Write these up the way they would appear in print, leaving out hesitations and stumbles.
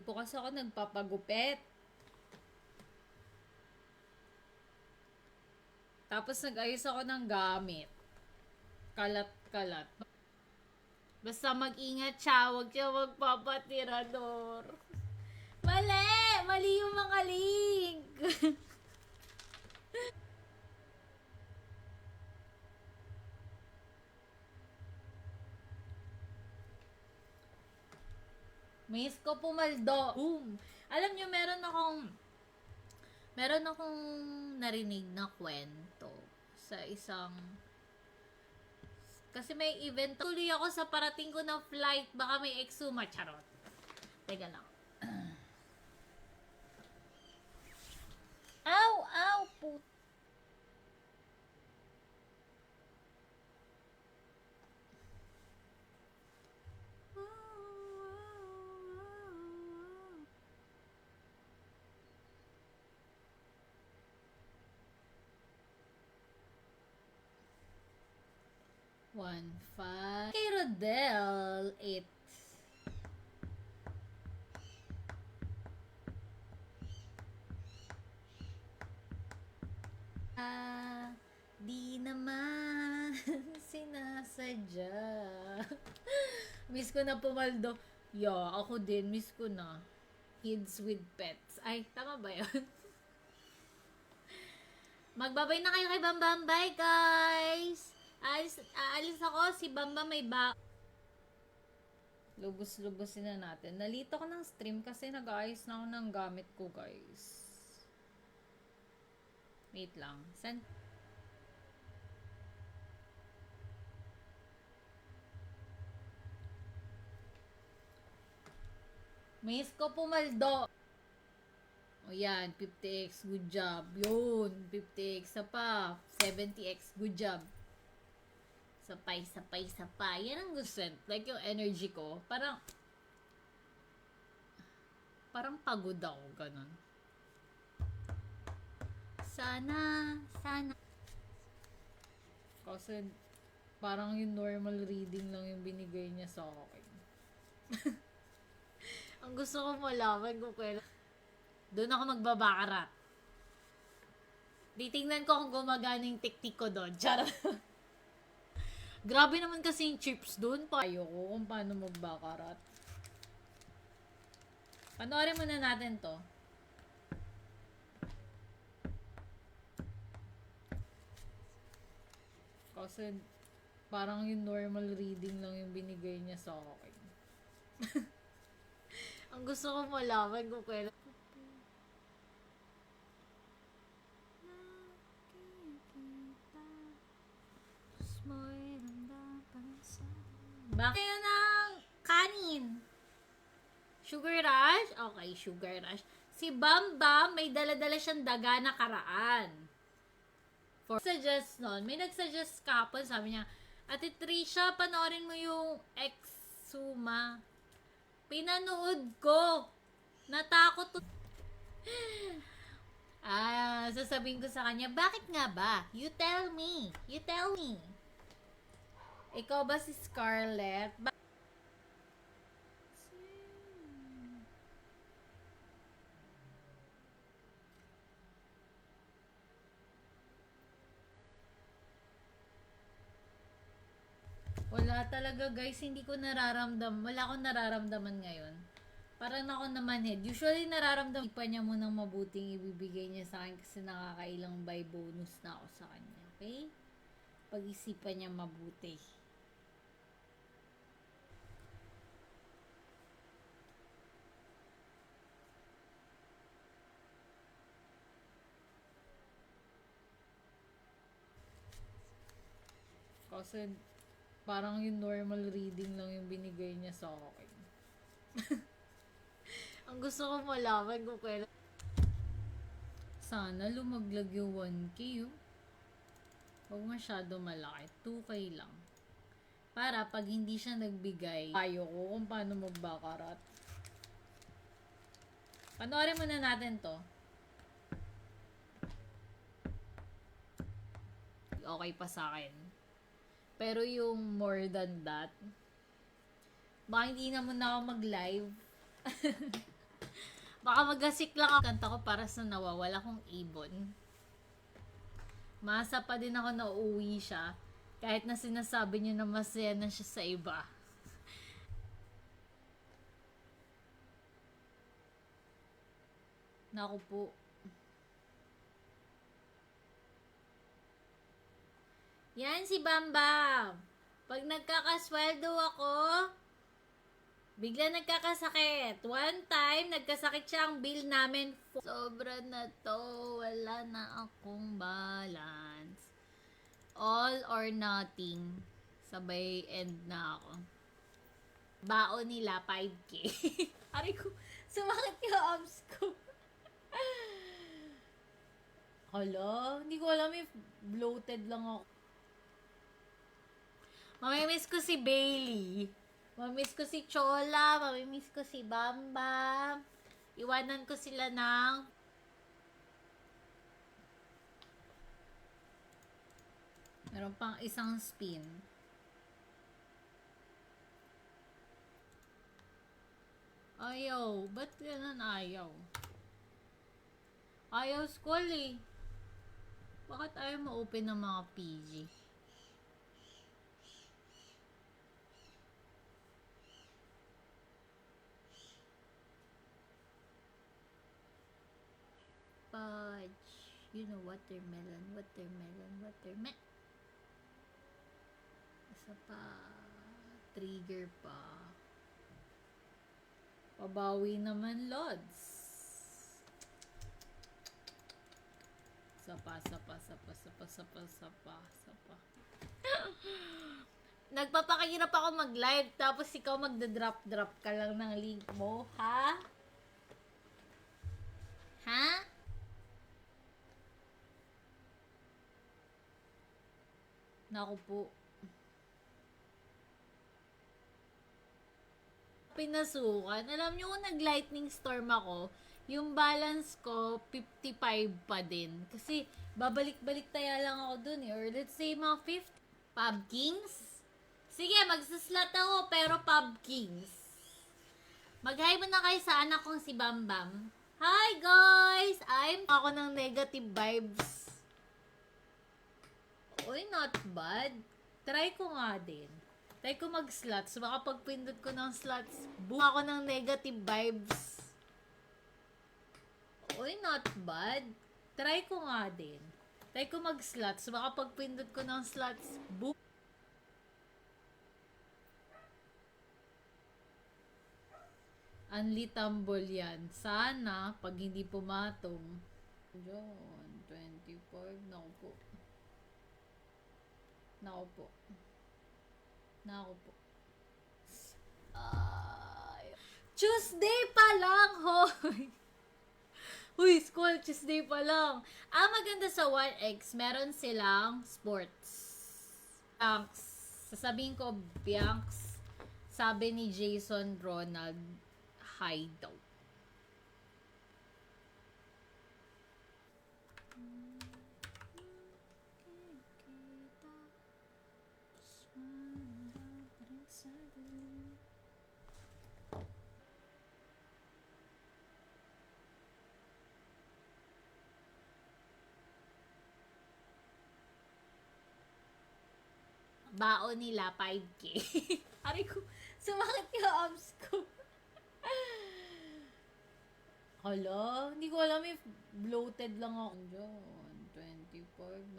po kasi ako nagpapagupit. Tapos nag-ayos ako ng gamit. Kalat-kalat. Basta mag-ingat siya, huwag siya magpapatirador. Mali! Mali yung mga link! Miss ko pumaldo. Boom! Alam nyo, meron akong narinig na kwento sa isang kasi may event. Tuloy ako sa parating ko na flight. Baka may exuma. Charot. Teka lang. Ow! Ow! Put. One, five. Kay Rodel, 8. Di naman sinasadya. Miss ko na pumaldo. Ako din. Miss ko na. Kids with pets. Ay, tama ba yun? Magbabay na kayo kay Bambam. Bye, guys! Aalis ako. Si Bamba may lubos-lubosin na natin. Nalito ko ng stream kasi nag-aayos na ako ng gamit ko, guys. Wait lang. Miss ko pumaldo. O yan, 50x, good job. Yun, 50x sa pa. 70x, good job. Sapay. Yan ang gusto. Like yung energy ko, parang pagod ako, ganun. Sana. Kasi parang yung normal reading lang yung binigay niya sa akin. Ang gusto ko malaman kung kailan. Doon ako magbabakarat. Titingnan ko kung gumagana yung teknik ko doon. Charot. Grabe naman kasi yung chips doon. Ayoko kung paano magbakarat. Panoorin muna natin to. Kasi parang yung normal reading lang yung binigay niya sa akin. Ang gusto ko malaman kung kailan. Bakit yun ng kanin? Sugar rush? Okay, sugar rush. Si Bamba, may dala-dala siyang daga na karaan. Suggest nun, may nagsuggest kapon, sabi niya, Ate Trisha, panoorin mo yung Exuma. Pinanood ko. Natakot to. Sasabihin ko sa kanya, bakit nga ba? You tell me. Ikaw ba si Scarlett? Wala talaga guys, wala akong nararamdaman ngayon. Parang ako naman usually nararamdaman pa niya munang mabuting ibibigay niya sa akin kasi nakakailang by bonus na ako sa kanya. Okay? Pag-isipan niya mabuti. Kasi parang yung normal reading lang yung binigay niya sa akin. Ang gusto ko malaman kung kailan. Sana lumaglag yung 1K oh. Huwag masyado malaki. 2K lang. Para pag hindi siya nagbigay, ayoko kung paano magbakarat. Panoorin muna natin to. Okay pa sa akin. Pero yung more than that, baka hindi naman ako mag-live. Baka magasik lang ako. Kanta ko para sa nawawala kong ibon. Masa pa din ako na uuwi siya. Kahit na sinasabi niyo na masaya na siya sa iba. Naku po. Yan si Bambam. Pag nagkakasweldo ako, bigla nagkakasakit. One time, nagkasakit siya ang bill namin. Sobra na to. Wala na akong balance. All or nothing. Sabay end na ako. Baon nila, 5K. Aray ko, sumakit yung abs ko. Hala, hindi ko alam if bloated lang ako. Mamimiss ko si Bailey. Mamimiss ko si Chola. Mamimiss ko si Bambam. Iwanan ko sila ng... Meron pang isang spin. Ayaw. Ba't ganun ayaw? Ayaw school eh. Bakit ayaw ma-open ng mga PG? Fudge. You know, watermelon. Isa pa. Trigger pa. Pabawi naman, Lods. Sapa. Nagpapakahirap ako mag-live, tapos ikaw magda-drop ka lang ng link mo, ha? Ha? Naku po. Pinasukan. Alam nyo kung nag-lightning storm ako, yung balance ko, 55 pa din. Kasi, babalik-balik taya lang ako dun eh. Or let's say, mga 50. Pub Kings? Sige, magsaslot ako, pero Pub Kings. Mag-hi mo na kayo sa anak kong si Bambam. Hi guys! Ako ng negative vibes. Uy, not bad. Try ko nga din. Try ko mag-slots. Baka pagpindot ko ng slots, boom ako ng negative vibes. Uy, not bad. Try ko nga din. Try ko mag-slots. Baka pagpindot ko ng slots, boom. Unli tumble yan. Sana, pag hindi pumatong. John, 25. Naku po. Tuesday pa lang, hoy! Uy, school, Tuesday pa lang. Ang maganda sa 1X, meron silang sports. Bianx. Sasabihin ko, Bianx. Sabi ni Jason Ronald, hi daw. Baon nila, 5K. Aray ko, sumakit yung abs ko. Hala, hindi ko alam if bloated lang ako. John, 25.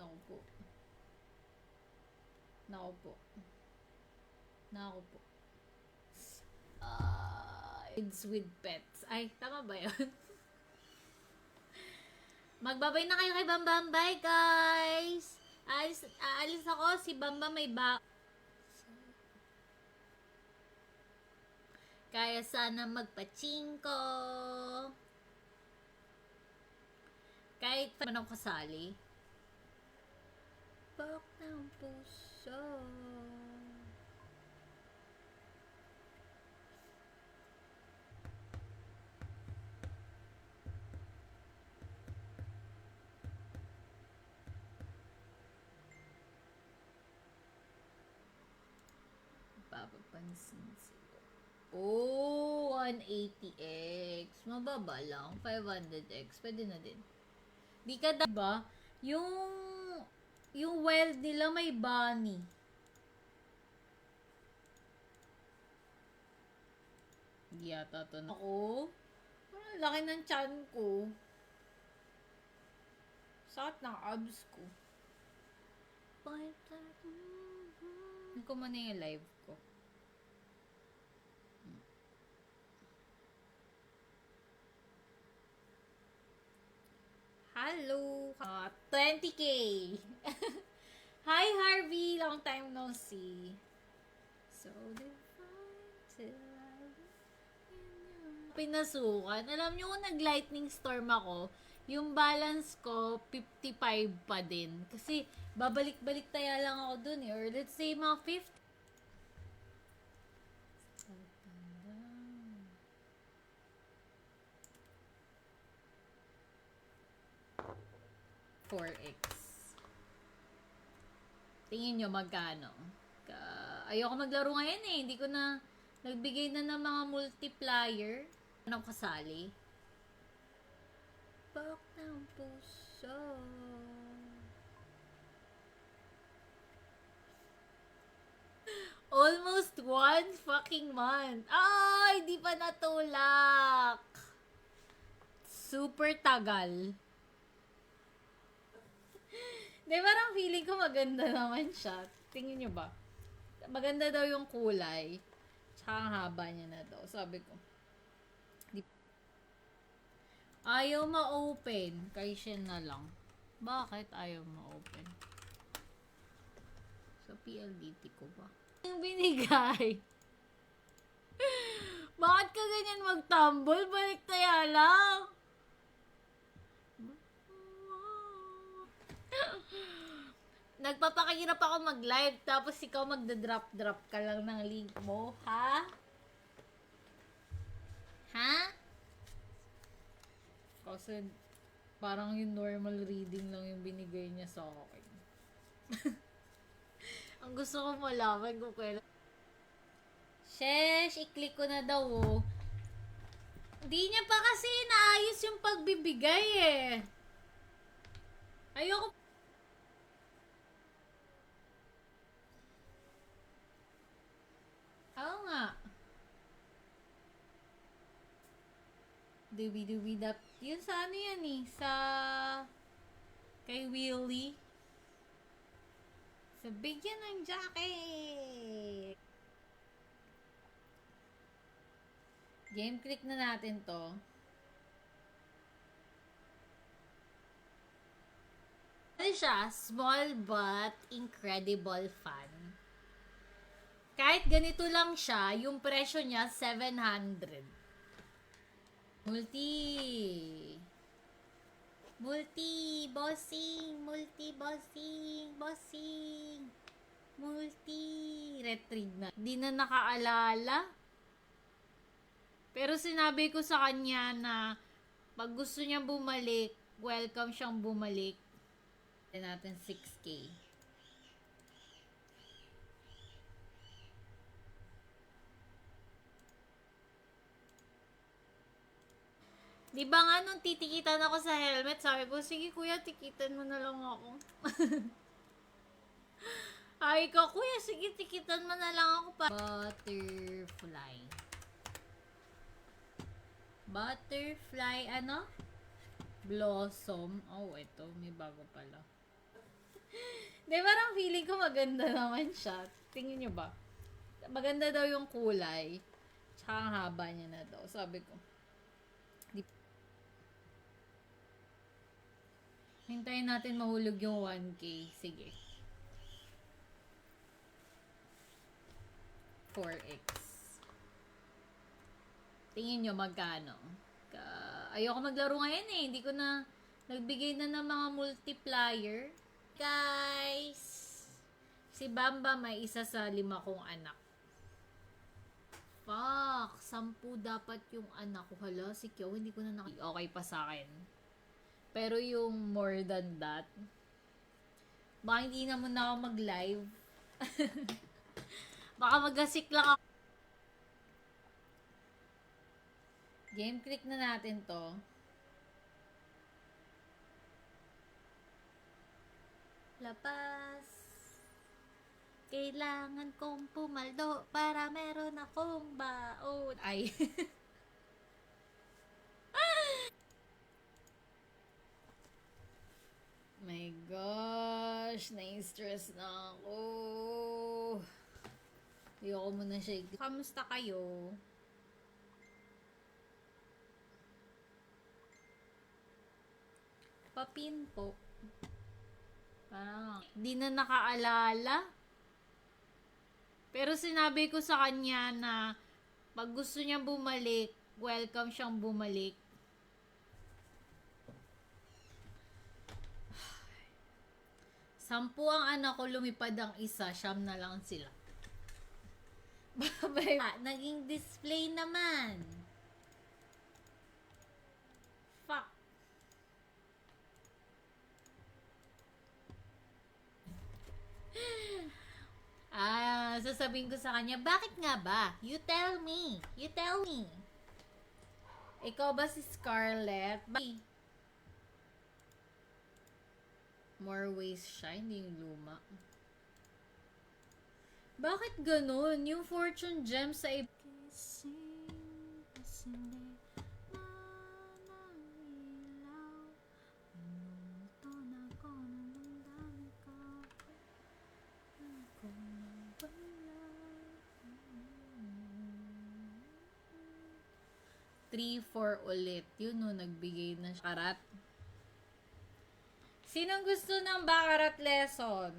Naku po. Kids with pets. Ay, tama ba yun? Magbabay na kayo kay Bambam. Bye, guys! Aalis ako. Si Bambam may kaya sana magpachinko. Kahit pa man ako kasali. Pak ng puso. Papapansin sila. Oh, 180x. Mababa lang. 500x. Pwede na din. Di ka diba? Yung wild nila may bunny. Hindi yata to na. Ako? Parang laki ng chan ko. Sakit ng abs ko. Hindi ko muna yung live ko. Hello! 20k! Hi Harvey! Long time no see. So divine till I pinasukan. Alam nyo kung nag-lightning storm ako, yung balance ko 55 pa din. Kasi babalik-balik taya lang ako dun eh. Or let's say mga 50. 4x. Tingin nyo magkano? Ayoko maglaro ngayon eh. Hindi ko na nagbigay na ng mga multiplier. Anong kasali? Bak ng puso. Almost 1 fucking month. Ay, di pa natulak. Super tagal. Di, parang feeling ko maganda naman siya. Tingin nyo ba? Maganda daw yung kulay. Tsaka ang haba niya na daw. Sabi ko. Ayaw ma-open. Kay Shen na lang. Bakit ayaw ma-open? Sa PLDT ko ba? Yung binigay. Bakit ka ganyan mag-tumble? Balik taya lang. Nagpapakahirap ako mag-live, tapos ikaw magda-drop-drop ka lang ng link mo, ha? Ha? Kasi parang yung normal reading lang yung binigay niya sa akin. Ang gusto ko malaman kung kailan. Shesh, i-click ko na daw, oh. Hindi niya pa kasi naayos yung pagbibigay, eh. Ayoko. Oo nga. Dubi-dubi-dap. Yun sa ano yan eh. Sa kay Willie. Sa bigyan ng jacket. Game, click na natin to. Ano siya? Small but incredible fun. Kahit ganito lang siya, yung presyo niya 700. Bossing. Retrieve na. Di na nakaalala. Pero sinabi ko sa kanya na pag gusto niya bumalik, welcome siyang bumalik. Natin 6K. Di ba nga nung titikitan ako sa helmet, sabi ko, sige kuya, tikitan mo na lang ako. Ay ko, kuya, sige, tikitan mo na lang ako pa. Butterfly, ano? Blossom. Oh, ito, may bago pala. Di, parang feeling ko maganda naman siya. Tingin nyo ba? Maganda daw yung kulay. Tsaka ang haba niya na daw. Sabi ko. Hintayin natin mahulog yung 1K. Sige. 4x. Tingin nyo magkano? Ayoko maglaro ngayon eh. Hindi ko na nagbigay na ng mga multiplier. Guys! Si Bamba may isa sa 5 kong anak. Fuck! 10 dapat yung anak ko. Hala, si Kyo, hindi ko na okay pa sa akin. Pero yung more than that, baka hindi naman ako mag-live. Baka magasik lang ako. Game click na natin to. Lapas. Kailangan kong pumaldo para meron akong baon. Ay. My gosh, na-stress na ako. Ayoko muna siya. Kamusta kayo? Papin po. Parang, di na nakaalala. Pero sinabi ko sa kanya na pag gusto niya bumalik, welcome siyang bumalik. Sampu ang anak ko, lumipad ang isa, siyam na lang sila. Babay. Naging display naman. Fuck. Sasabihin ko sa kanya, bakit nga ba? You tell me. You tell me. Ikaw ba si Scarlett? More ways siya, hindi yung luma. Bakit ganun? Yung fortune gem sa Three, 4 ulit. Yun no, nagbigay na siya. Karat. Sinong gusto ng Baccarat lesson?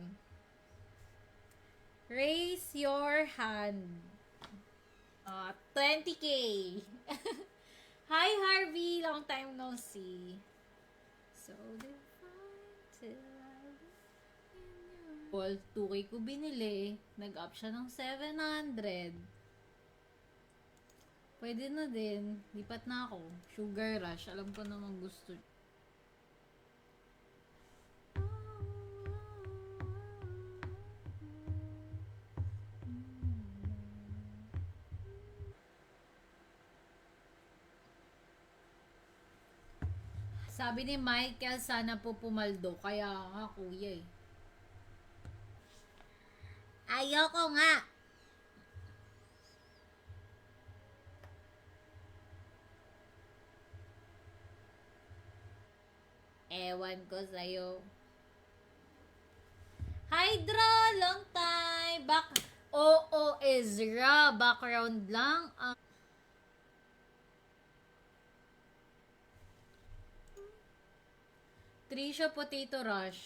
Raise your hand. 20k. Hi Harvey, long time no see. So divine till I well, 2k ko binili. Nag-up siya ng 700. Pwede na din. Lipat na ako. Sugar rush. Alam ko naman gusto. Sabi ni Michael, sana po pumaldo. Kaya nga, kuya eh. Ayoko nga. Ewan ko sa'yo. Hydra, long time. Oo, Ezra. Background lang. Trisha Potato Rush.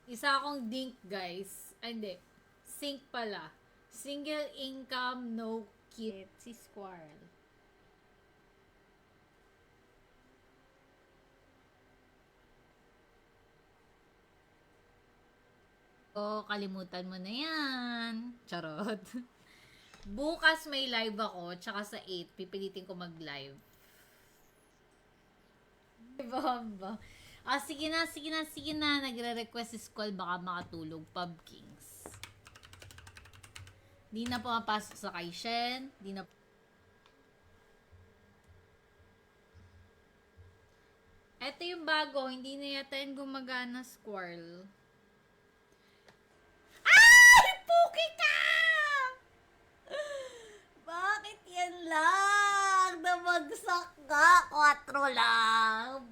Isa akong dink, guys. Ay, hindi. Sink pala. Single income, no kid. Si Squirrel. Kalimutan mo na yan. Charot. Bukas may live ako, tsaka sa 8, pipilitin ko mag-live. Bamba. Sige na. Nagre-request si Skull, baka makatulog. Pub Kings. Di na pumapasok sa kay Shen. Di na... Ito yung bago, hindi na yata yung gumagana, Squirrel. Ay! Puki ka! Bakit yan lang? Namagsak ka. 4 lang.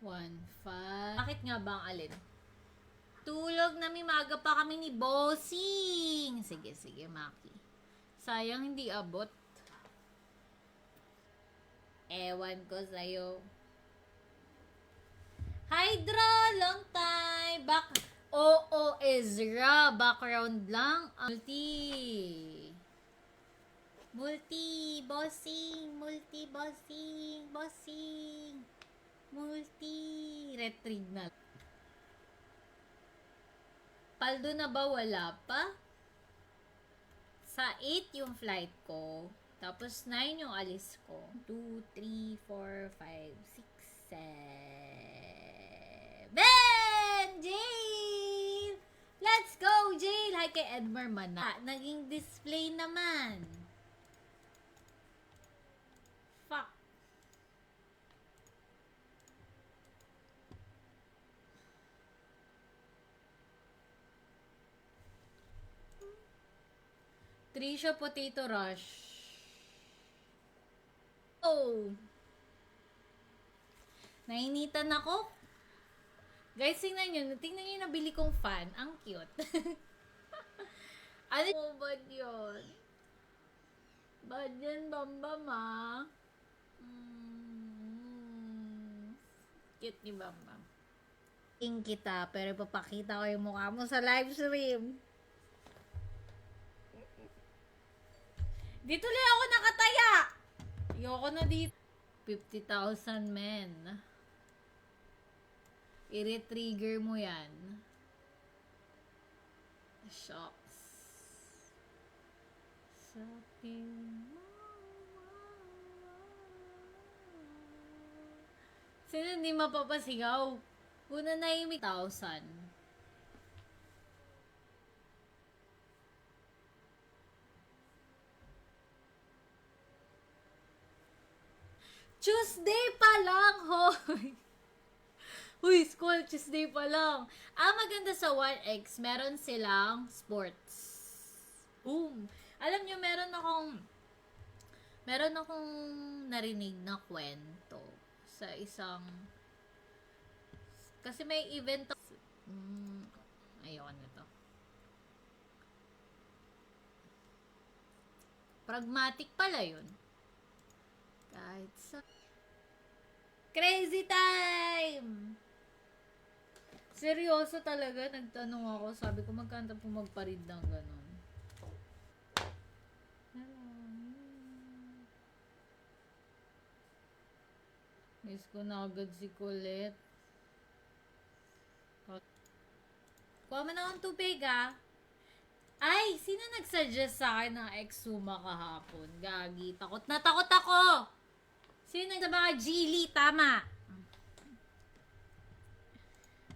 1-5. Bakit nga ba ang alin? Tulog na maga pa kami ni Bossing. Sige, Maki. Sayang hindi abot. Ewan ko sa'yo. Hydra, long time. Oo, Ezra. Background lang. Bossing. Retrieve na. Paldo na ba? Wala pa? Sa 8 yung flight ko. Tapos 9 yung alis ko. 2, 3, 4, 5, 6, 7. Jail! Let's go, Jail! Hi kay Edmar Mana. Naging display naman. Fuck. Trisha Potato Rush. Oh! Nainitan ako. Guys, tingnan nyo yung nabili kong fan. Ang cute. Ano mo ba yun? Bad yan, Bambam, ah. Cute ni Bambam. King kita, pero papakita ko yung mukha mo sa live stream. Dito lang ako nakataya. Ayoko na dito. 50,000 men. I-retrigger mo yan. Shocks. Sino hindi mapapasigaw? Una na yung 1,000. Tuesday pa lang, hoy! Uy, school, Tuesday pa lang. Ang maganda sa 1X, meron silang sports. Alam nyo, meron akong narinig na kwento sa isang, kasi may event, ayoko na to. Pragmatic pala yun. Kahit sa Crazy Time! Seryoso talaga, nagtanong ako. Sabi ko, magkanta po magparid ng ganun. Miss ko na agad si Colette. Kuha mo na akong tubig, ah. Ay, sino nagsuggest sa akin ng Exuma kahapon? Gagi, takot na takot ako! Sino sa mga Geely? Tama.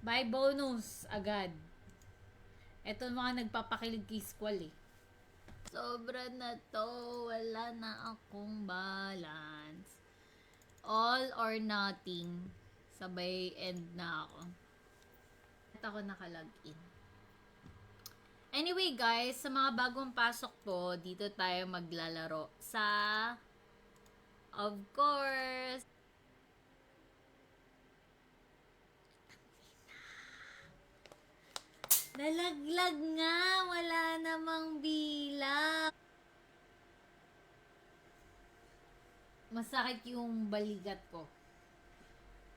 Buy bonus agad. Ito mga nagpapakilig kay Squall eh. Sobra na to. Wala na akong balance. All or nothing. Sabay end na ako. At ako nakalagin. Anyway guys, sa mga bagong pasok po, dito tayo maglalaro sa of course. Nalaglag nga. Wala namang bilang. Masakit yung balikat ko.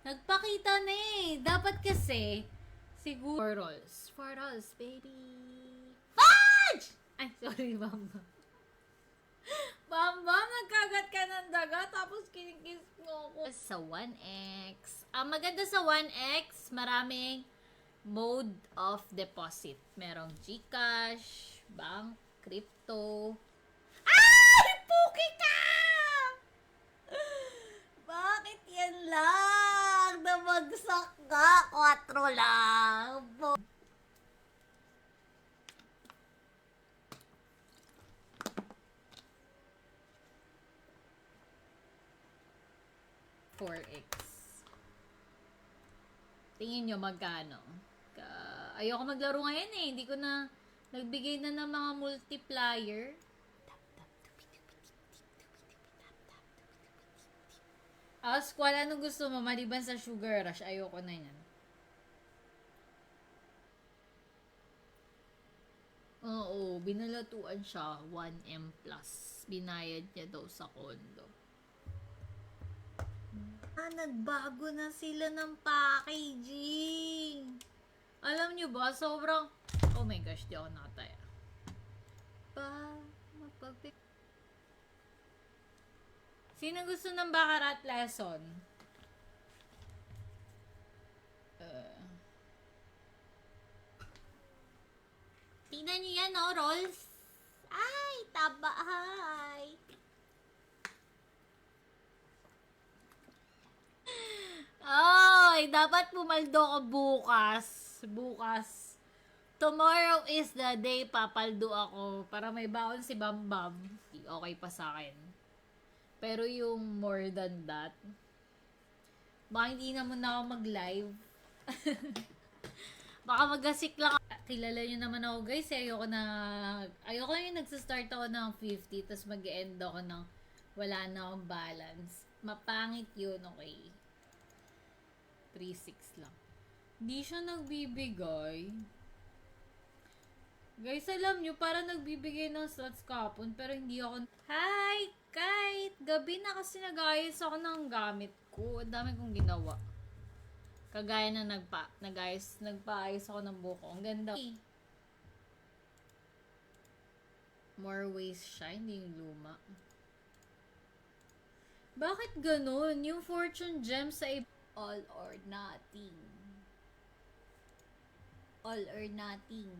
Nagpakita na eh. Dapat kasi, siguro. 4 rolls, baby. Fudge! Ay, sorry, Bamba. Bamba, nagkagat ka ng daga, tapos kinikiss mo ako. Sa 1X. Ang maganda sa 1X, maraming mode of deposit. Merong GCash, bank, crypto. Ay! Puki ka! Bakit yan lang? Namagsak ka. 4 lang. 4X. Tingin nyo magkano? Ayoko maglaro ngayon eh. Hindi ko na nagbigay na ng mga multiplier. Squall, anong gusto mo? Maliban sa Sugar Rush, ayoko na yan. Oo, binalatuan siya. 1M plus. Binayad niya daw sa condo. Nagbago na sila ng packaging. Alam nyo ba, sobrang, oh my gosh, di ako nakataya. Sino gusto ng Baccarat lesson? Tingnan nyo yan, oh, rolls. Ay, taba, hi. dapat pumaldo ko bukas. Bukas. Tomorrow is the day papaldo ako para may baon si Bambam. Okay pa sa akin. Pero yung more than that, baka hindi na muna ako mag-live. Baka magasik lang. Kilala nyo naman ako guys, ayoko yung nagsastart ako ng 50, tapos mag-end ako ng wala na akong balance. Mapangit yun, okay? 3-6 lang. Hindi siya nagbibigay. Guys, alam nyo, para nagbibigay ng slots kapon, pero hindi ako... Hi! Kahit gabi na kasi nag-ayos ako ng gamit ko. Ang dami kong ginawa. Kagaya na nagpaayos ako ng buko. Ang ganda. More ways siya, hindi yung luma. Bakit ganun? Yung fortune gem sa all or nothing. All or nothing.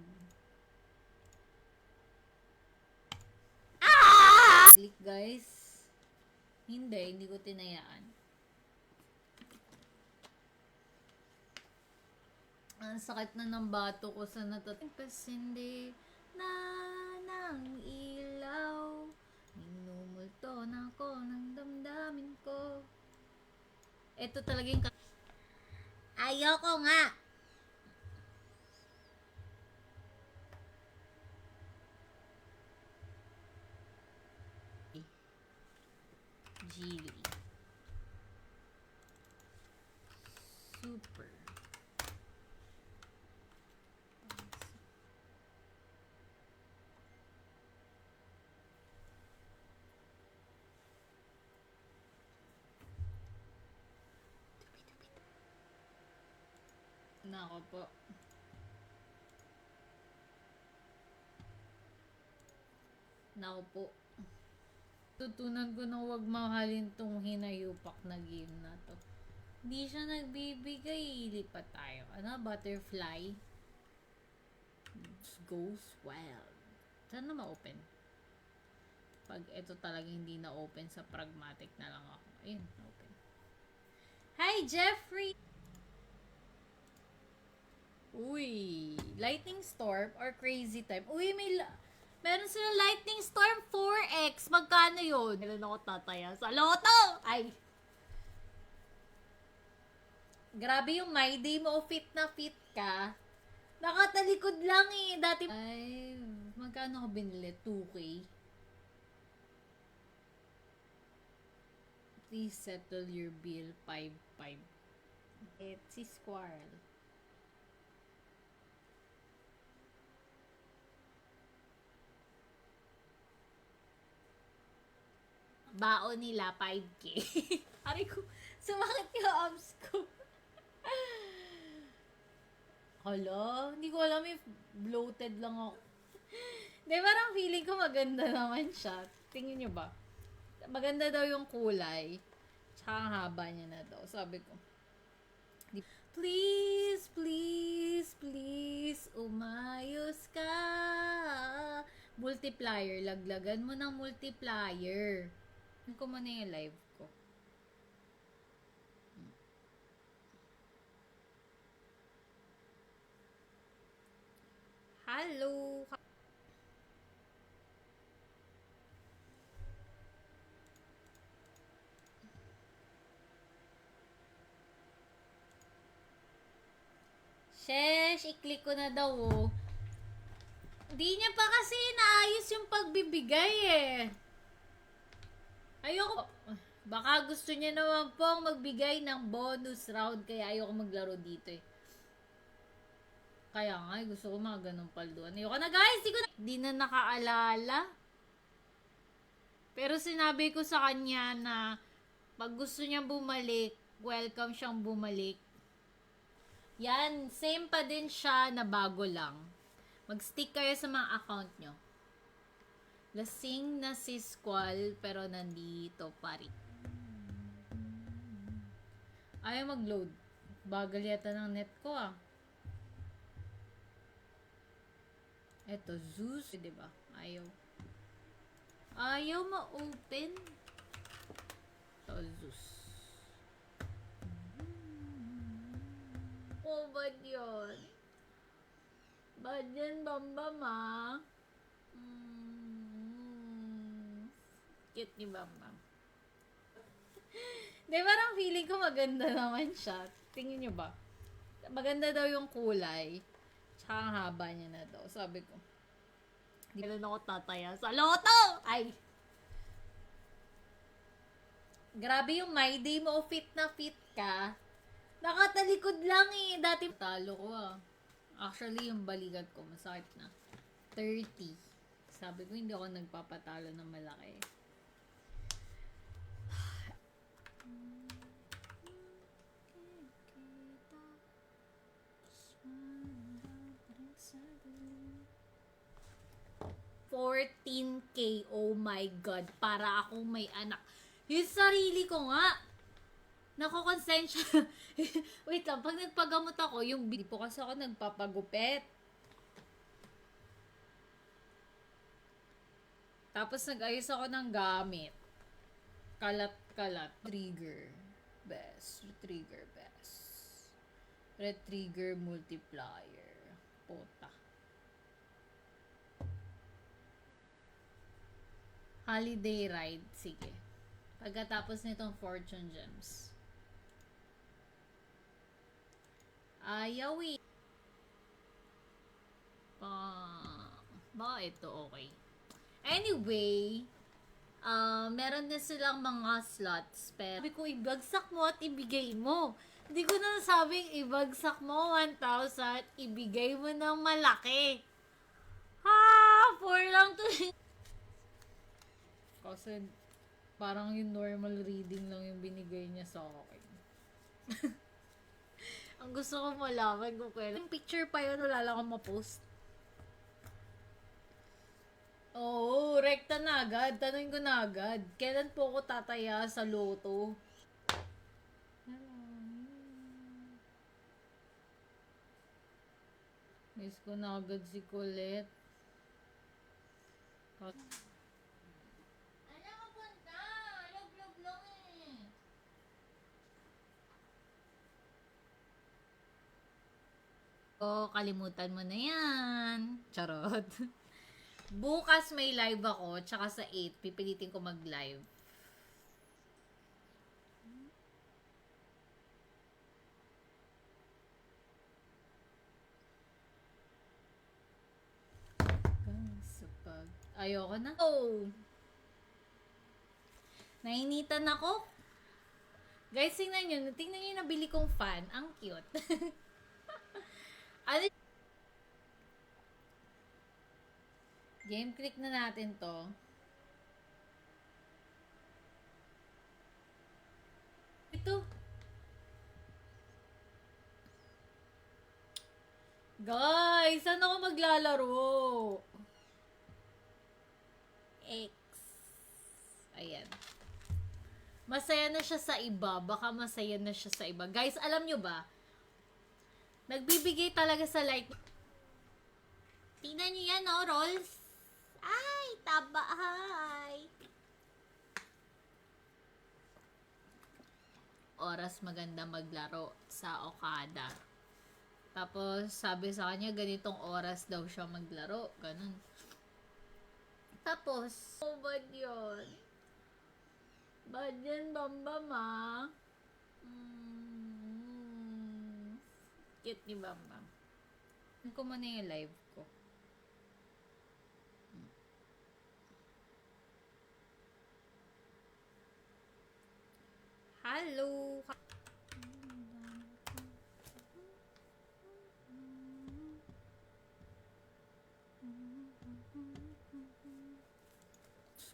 Click guys. Hindi ko tinayaan. Ang sakit na ng bato ko sa hindi na ng ilaw. Minumulto na ako ng damdamin ko. Ito talaga yung ayoko nga. Geely. Super. Nako po. Nako po. Tutunan ko na huwag mahalin tong hinayupak na game na to. Hindi siya nagbibigay. Lipat tayo. Ano? Butterfly. Goes wild. Saan na ma-open? Pag ito talaga hindi na-open, sa pragmatic na lang ako. Ayun, open. Hi, Jeffrey! Uy, lightning storm or crazy time. Uy, meron silang lightning storm 4x. Magkano yun? Meron ako tataya sa loto. Ay. Grabe yung my day mo. Fit na fit ka. Nakatalikod lang eh. Dati. Ay, magkano ko binili? 2K. Please settle your bill. 5-5. It's si Squirrel. Baon nila 5K. Aray ko, sumakit yung arms ko. Hala, hindi ko alam if bloated lang ako. Di, parang feeling ko maganda naman siya. Tingin nyo ba? Maganda daw yung kulay. Tsaka ang haba niya na daw. Sabi ko, please, please, please, umayos ka. Multiplier. Laglagan mo ng multiplier. Ano ko muna yung live ko. Hello! Shesh, i-click ko na daw oh. Di niya pa kasi naayos yung pagbibigay eh. Ayoko. Baka gusto niya naman pong magbigay ng bonus round kaya ayoko maglaro dito eh. Kaya nga, gusto ko mga ganong palduan. Ayoko na guys, di na nakaalala. Pero sinabi ko sa kanya na pag gusto niya bumalik, welcome siyang bumalik. Yan, same pa din siya na bago lang. Mag-stick kayo sa mga account nyo. Lasing na si Squall pero nandito pa rin. Ayaw mag-load. Bagal yata ng net ko ah. Eto, Zeus. Diba? Ayaw. Ayaw ma-open. Ito, Zeus. mo, bad yun. Bad yan, Bambam, ah. Cute ni Bambam. Di, parang feeling ko maganda naman siya. Tingin nyo ba? Maganda daw yung kulay. Tsaka ang haba niya na daw. Sabi ko, di na ako tataya sa loto! Ay! Grabe yung my day mo, fit na fit ka. Nakatalikod lang eh. Dati talo ko ah. Actually, yung balikat ko, masakit na. 30. Sabi ko, hindi ako nagpapatalo ng malaki. $14K, oh my God, para akong may anak. Yung sarili ko nga, nakokonsensya. Wait lang, pag nagpagamot ako, yung hindi po kasi ako nagpapagupit. Tapos nag-ayos ako ng gamit. Kalat-kalat. Trigger. Best. Trigger best. Red trigger multiplier. Puta. Holiday ride. Sige. Pagkatapos nitong Fortune Gems. Ayaw eh. Baka ito okay. Anyway, meron na silang mga slots. Pero sabi ko, ibagsak mo at ibigay mo. Hindi ko na sabing ibagsak mo 1,000, ibigay mo ng malaki. Ha! 4 lang to. Kasi parang yung normal reading lang yung binigay niya sa akin. Ang gusto ko malaman kung kailan. Yung picture pa yun, wala lang akong ma-post. Oo, rekta na agad. Tanungin ko na agad. Kailan po ako tataya sa loto? Miss ko na agad si Colette. Ano ka punta? Log-log lang eh. Oh, kalimutan mo na yan. Charot. Bukas may live ako, tsaka sa 8, pipilitin ko mag-live. Ayoko na. Oh! Nainitan ako. Guys, tingnan nyo yung nabili kong fan. Ang cute. Ano? Game click na natin to. Ito. Guys, saan ako maglalaro? X. Ayan. Masaya na siya sa iba. Baka masaya na siya sa iba. Guys, alam nyo ba? Nagbibigay talaga sa like. Tingnan nyo yan, oh, rolls. Ay, taba, hi. Oras maganda maglaro sa Okada. Tapos, sabi sa kanya, ganitong oras daw siya maglaro. Ganun. Tapos, oh, bad yun. Bad yan, Bambam, ah. Cute ni Bambam. Ko muna yung live ko. Hello!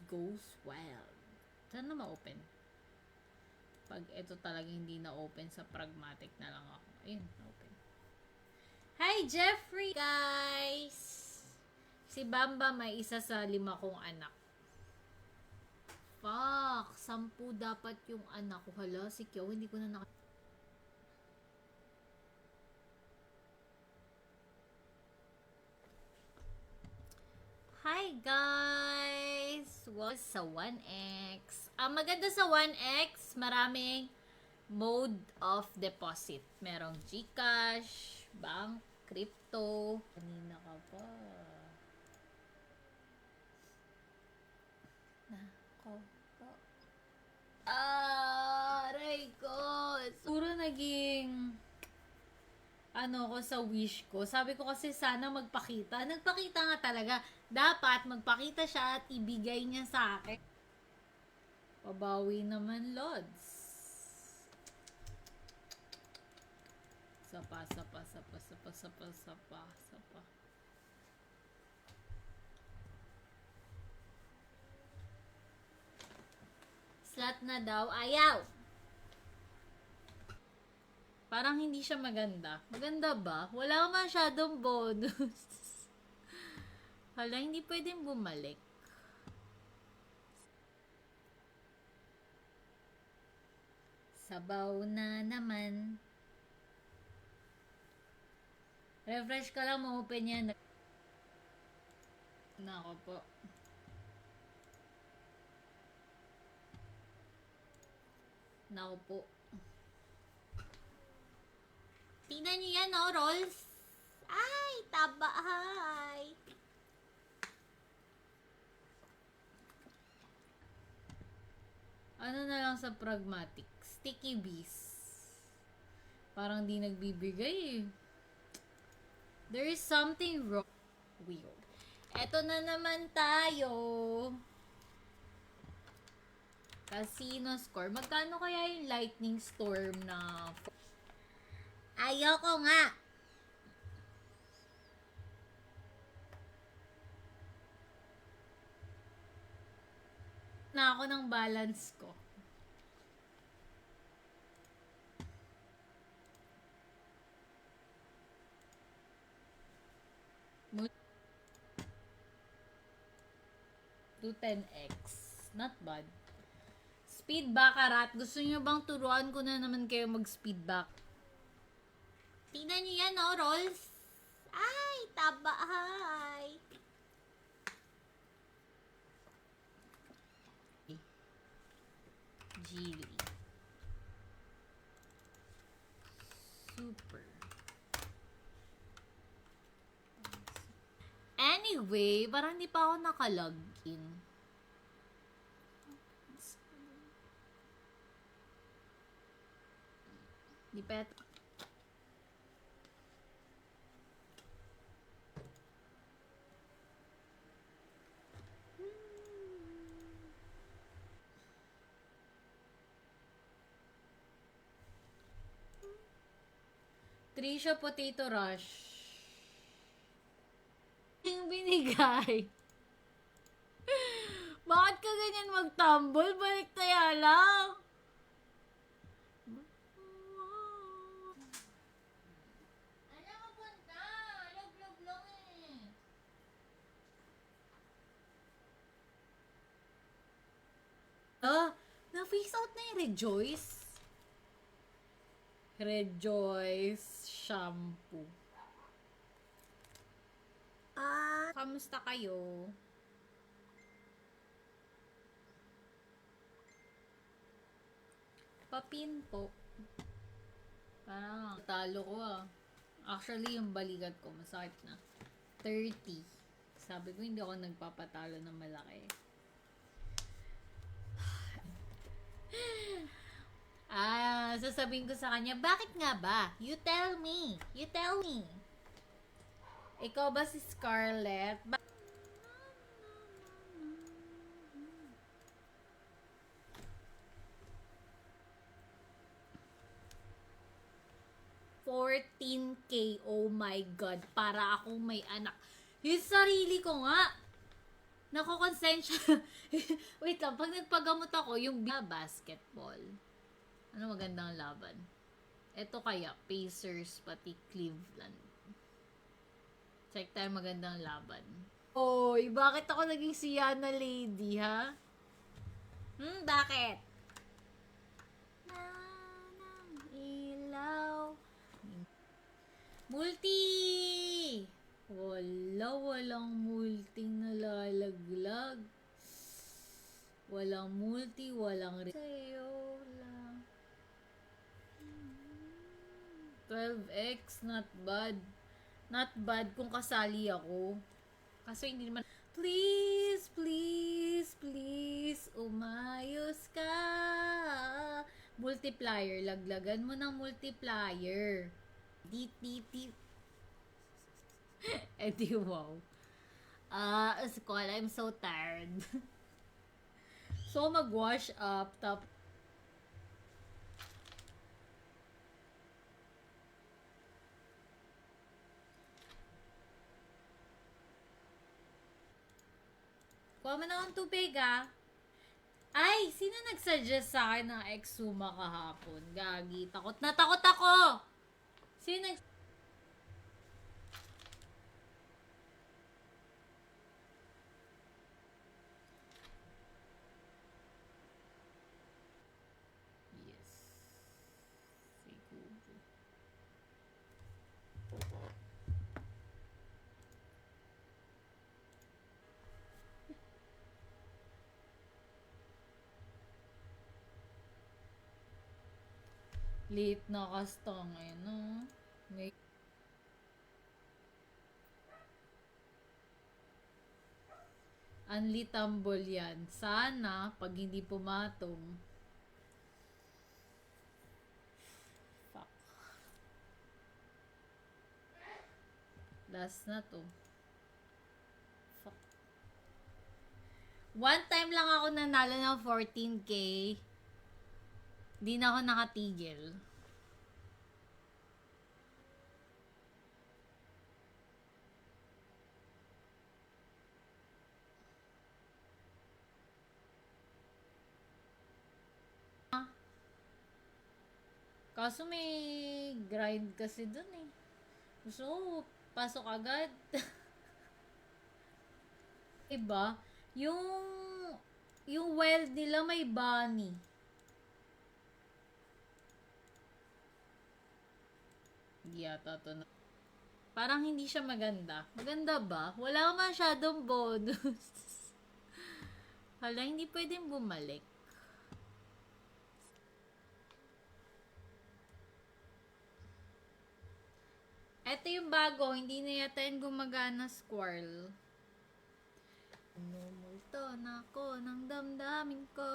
Goes well. Saan na ma-open? Pag ito talaga hindi na-open sa pragmatic na lang ako. Ayun, na-open. Hi, Jeffrey! Guys! Si Bamba may isa sa 5 kong anak. Fuck! 10 dapat yung anak ko. Hala, si Kyo, hindi ko na Hi, guys! What's sa 1X? Ang maganda sa 1X, maraming Mode of deposit. Merong GCash, bank, crypto. Kanina ka pa. Nako po. Aray ko. Puro naging ko sa wish ko. Sabi ko kasi sana magpakita. Nagpakita nga talaga. Dapat magpakita siya at ibigay niya sa akin. Pabawi naman, Lods. Sapa. Slot na daw. Ayaw! Parang hindi siya maganda. Maganda ba? Wala masyadong bonus. Hala, hindi pwedeng bumalik. Sabaw na naman. Refresh ka lang, ma-open yan. Nako po. Nako po. Tingnan niyo yan, oh, rolls. Ay, taba, hi. Ano na lang sa pragmatic? Sticky bees. Parang di nagbibigay eh. There is something wrong. Weird. Eto na naman tayo. Casino score. Magkano kaya yung lightning storm na... Ayoko nga. Na ako ng balance ko. To 10x. Not bad. Speed baccarat. Gusto niyo bang turuan ko na naman kayo mag-speed back? Tingnan niyo yan, oh, rolls. Ay, taba, hi. Geely. Super. Anyway, parang hindi pa ako nakalogin. Di pa yata. Trisha Potato Rush. Yung binigay. Bakit ka ganyan mag-tumble? Balik tayo lang. Ano ka punta? Log lang eh. Na-face out na yung Rejoice. Rejoice shampoo. Kamusta kayo? Papin po. Parang talo ko ah. Actually, yung balikat ko masakit na. 30. Sabi ko, hindi ako nagpapatalo ng malaki. Sasabihin ko sa kanya, bakit nga ba? You tell me. You tell me. Ikaw ba si Scarlett? 14K. Oh my God. Para akong may anak. Yung sarili ko nga. Nakokonsensya. Wait lang. Pag nagpagamot ako, yung basketball. Ano magandang laban? Ito kaya, Pacers pati Cleveland. Check tayo magandang laban. Oy, bakit ako naging si Yana Lady, ha? Bakit? Ilaw. Multi! Walang multing nalalaglag. Walang multi, walang sa'yo lang. 12x, not bad. Not bad kung kasali ako. Kaso hindi naman, please, please, please, umayos ka. Multiplier, laglagan mo ng multiplier. Di. Eh di wow. School, I'm so tired. So, mag-wash up, kuha mo na akong tubig, ah. Ay, sino nag-suggest sa akin ng Exuma kahapon? Gagi, takot na takot ako! Sino nag... Yes. Siguro. Late na kasta ngayon, no? May... Unli tambol yan. Sana, pag hindi pumatong. Fuck. Last na to. Fuck. One time lang ako nanalo ng 14k. Di na ako nakatigil. Kaso may grind kasi dun eh. So, pasok agad. Iba, yung wild nila may bunny. Hindi yata to na. Parang hindi siya maganda. Maganda ba? Wala masyadong bonus. Hala, hindi pwedeng bumalik. Ito yung bago, hindi na yata yung gumagana squirrel. Numulto na ako ng damdamin ko.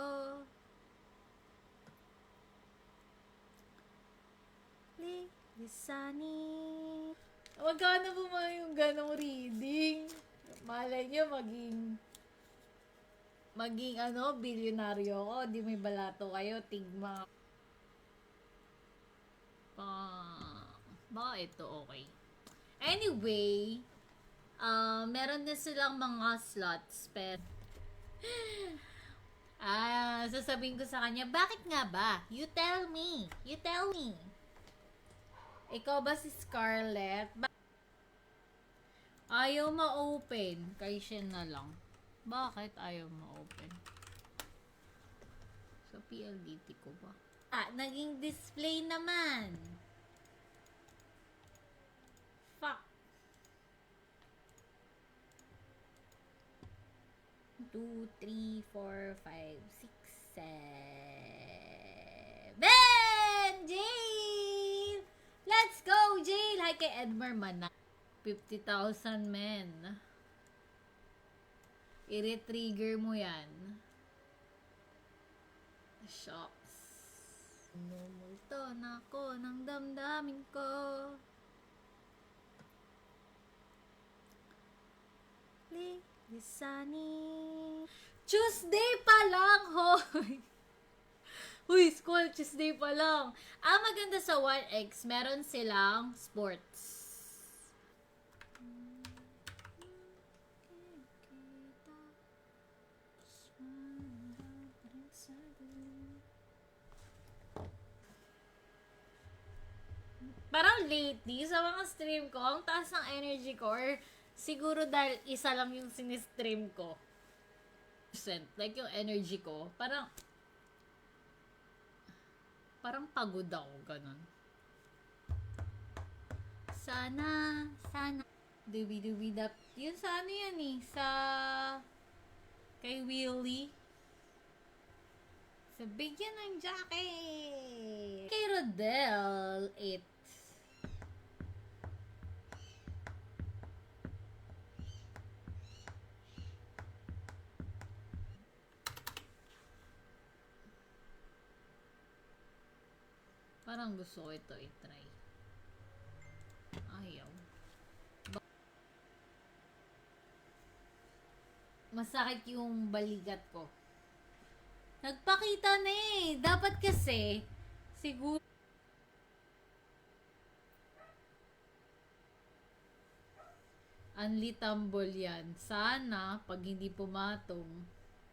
Lisani. Magkano po mga yung ganong reading? Malay nyo maging ano, bilyonaryo ko. Di may balato kayo, tigma. Baka ito okay. Anyway, meron na silang mga slots, pero sasabihin ko sa kanya, bakit nga ba? You tell me. Ikaw ba si Scarlett? Ayaw ma-open. Kay Shen na lang. Bakit ayaw ma-open? Sa PLDT ko ba? Naging display naman. Fuck. 2, 3, 4, 5, 6, 7. Jail! Let's go, Jail! Hi kay Edmar Mana. 50,000 men. I-retrigger mo yan. Shocks. Numulto na ako ng damdamin ko. Lisani. Tuesday pa lang, hoy! Uy, school, Tuesday pa lang. Ang maganda sa 1X, meron silang sports. Parang lately, sa mga stream ko, ang taas ng energy ko, or siguro dahil isa lang yung sinistream ko. Like yung energy ko, parang pagod ako, ganun. Sana. Dubi-dubi-dap. Yun sa ano yan eh, sa kay Willie. Sa bigyan ng jacket. Kay Rodel, 8. Parang gusto ko ito i-try. Ayaw. Masakit yung balikat ko. Nagpakita na eh. Dapat kasi, siguro, Unli tumble yan. Sana, pag hindi pumatong,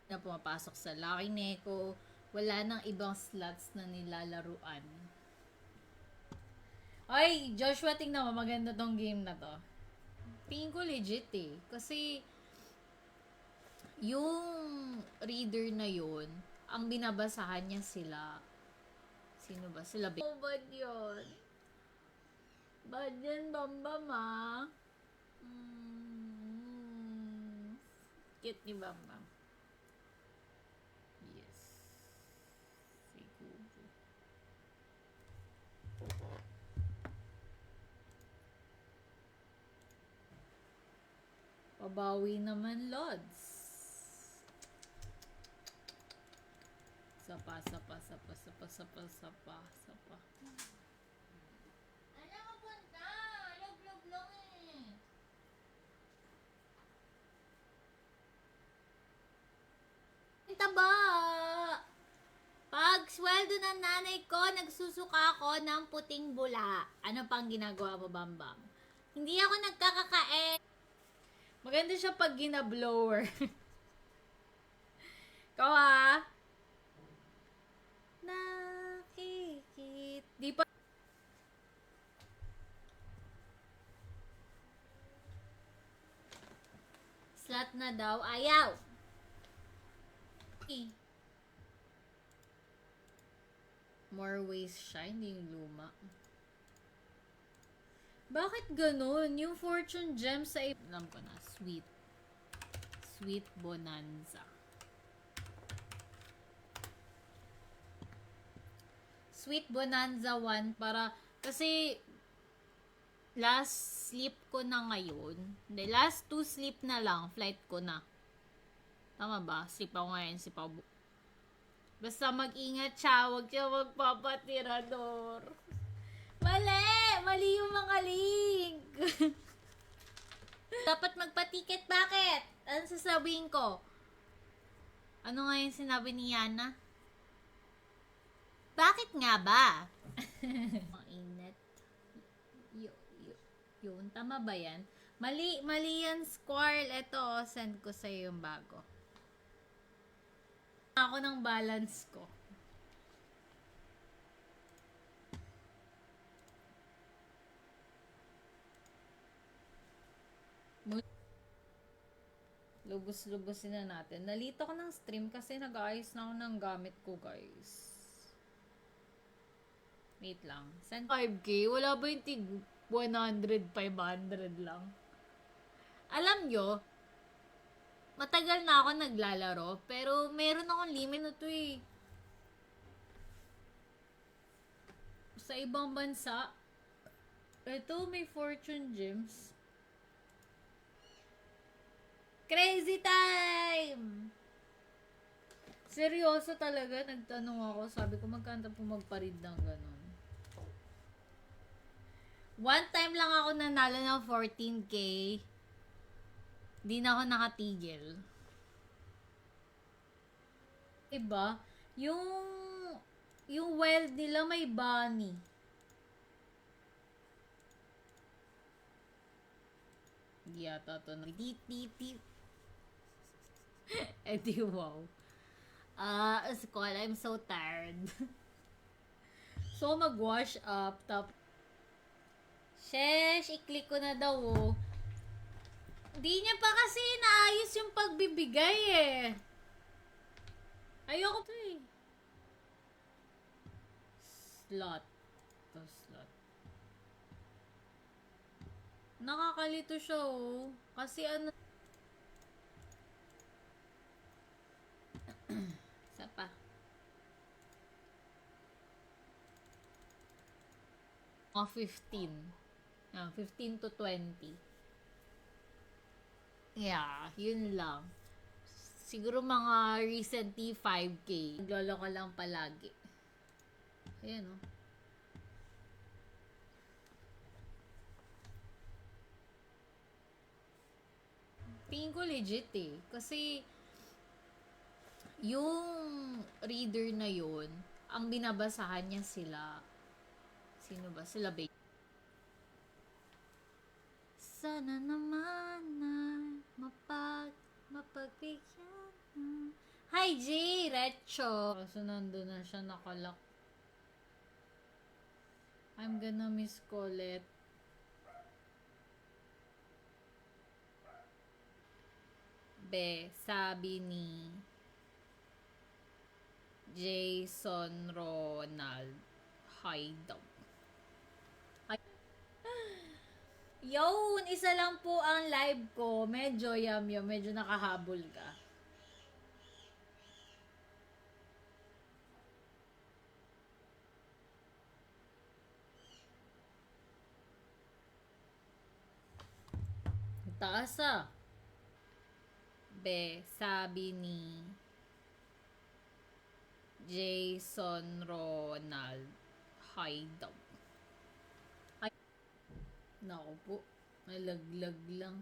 na pumapasok sa Lucky Neko, wala nang ibang slots na nilalaruan. Ay, Joshua, tingnan mo, maganda tong game na to. Tingin ko legit eh. Kasi, yung reader na yun, ang binabasahan niya sila. Sino ba? Sila ba? Oh, bad yun. Bad yan, Bambam ah. Cute ni Bambam. Yes. Siguro. Pabawi naman, Lods. Sapa. Ano ka punta? Log lang eh. Taba! Pag sweldo ng nanay ko, nagsusuka ako ng puting bula. Ano pang ginagawa mo, Bambam? Hindi ako nagkakakain. Maganda siya pag gina-blower. Ikaw ah. Nakikit. Di pa. Slot na daw. Ayaw. More ways siya, hindi yung luma. Bakit ganun? Yung fortune gem sa alam ko na, sweet. Sweet bonanza. Sweet bonanza 1 para, kasi last sleep ko na ngayon. Hindi, last 2 sleep na lang, flight ko na. Tama ba? Sleep ako ngayon, sleep ako basta mag-ingat siya, huwag siya magpapatirador. Mali! Mali yung mga link! Dapat magpa-ticket, bakit? Ano sasabihin ko? Ano nga yung sinabi ni Yana? Bakit nga ba? Mainit. Yun, tama ba yan? Mali yan, Squirrel. Ito, send ko sa'yo yung bago. Ako ng balance ko. Lubos-lubosin na natin. Nalito ko ng stream kasi nag-ayos na ako ng gamit ko, guys. Wait lang. Send 5K? Wala ba yung tig 100, 500 lang? Alam nyo, matagal na ako naglalaro, pero meron akong limit na to eh. Sa ibang bansa, ito may fortune gems. Crazy time! Seryoso talaga, nagtanong ako. Sabi ko, magkanta po magparid ng ganun. One time lang ako nanalo ng 14K. Di na ako nakatigil. Diba? Yung wild nila may bunny. Hindi yata ito. Eh di wow. School, I'm so tired. So mag-wash up. Shesh, i-click ko na daw oh. Di niya pa kasi naayos yung pagbibigay eh. Ayoko to eh. Slot. Nakakalito siya oh. Kasi ano. Isa pa. Oh, 15. 15 to 20. Yeah, yun lang. Siguro mga recently 5K. Naglolo ko lang palagi. Ayan oh. tingin ko legit eh. Kasi, yung reader na yun, ang binabasahan niya sila, sino ba? Sila ba? Sana naman na mapagbigyan. Hi, G! Recho! So, nandun na siya nakalak. I'm gonna miss Colette. Sabi ni Jason Ronald. Hi daw. Yun, isa lang po ang live ko. Medyo yum, medyo nakahabol ka. Taas ah. Sabi ni Jason Ronald. Hi daw. Ay, naku po. Nalaglag lang.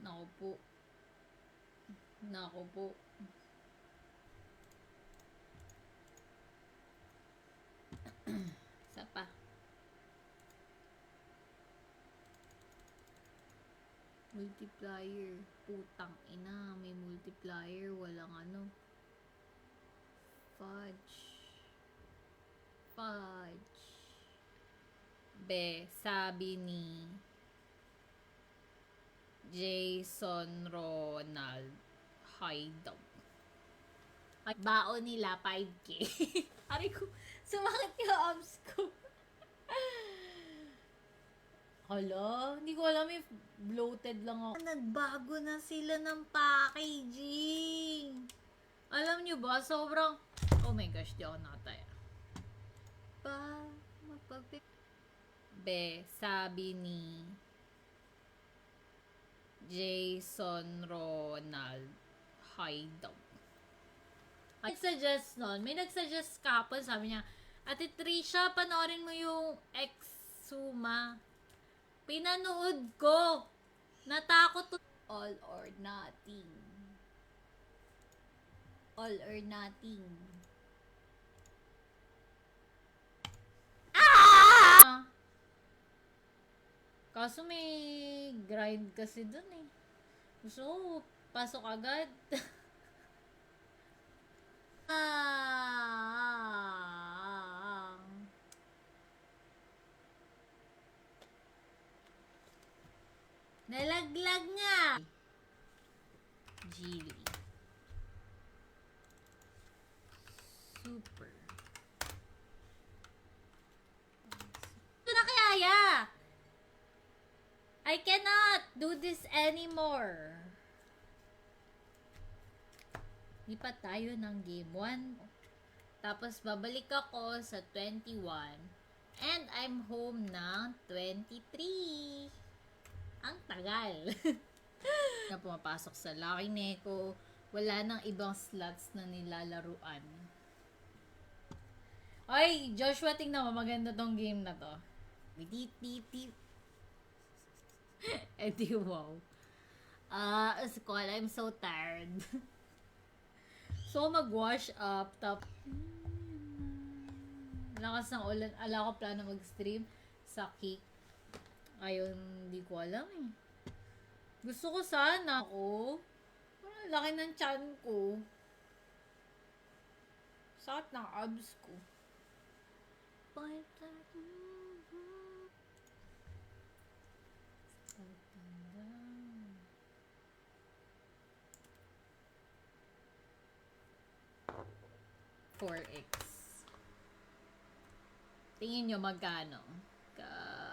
Naku po. Naku po. Isa pa. Multiplier. Putang ina. May multiplier. Walang ano. Fudge. Sabi ni Jason Ronald. Hi daw. Ay, baon nila 5K. Aray ko, sumakit yung abs ko. Hala, hindi ko alam if bloated lang ako. Nagbago na sila ng packaging. Alam nyo ba, sobrang... Oh my gosh, di ako nakataya. Sabi ni Jason Ronald. Hi daw. Ay, nagsuggest nun. May nagsuggest kapon, sabi niya, Ate Trisha, panoorin mo yung Exuma. Pinanood ko. Natakot to. All or nothing. All or nothing. Ah! Kaso may grind kasi dun eh. Gusto ko, pasok agad. Nalaglag nga! Geely. Super. Ito na kaya! I cannot do this anymore. Lipat tayo ng game 1. Tapos babalik ako sa 21. And I'm home ng 23. Ang tagal. Na pumapasok sa Lucky Neko. Wala nang ibang slots na nilalaruan. Ay, Joshua, tingnan mo. Maganda tong game na to. Eh di wow. School, I'm so tired. So, mag-wash up. Lakas ng ulan. Ala ko plano mag-stream sa Kick. Ayun, hindi ko alam eh. Gusto ko sana ako. Parang laki ng tiyan ko. Sakit ng abs ko. 4x. Tingin nyo magkano?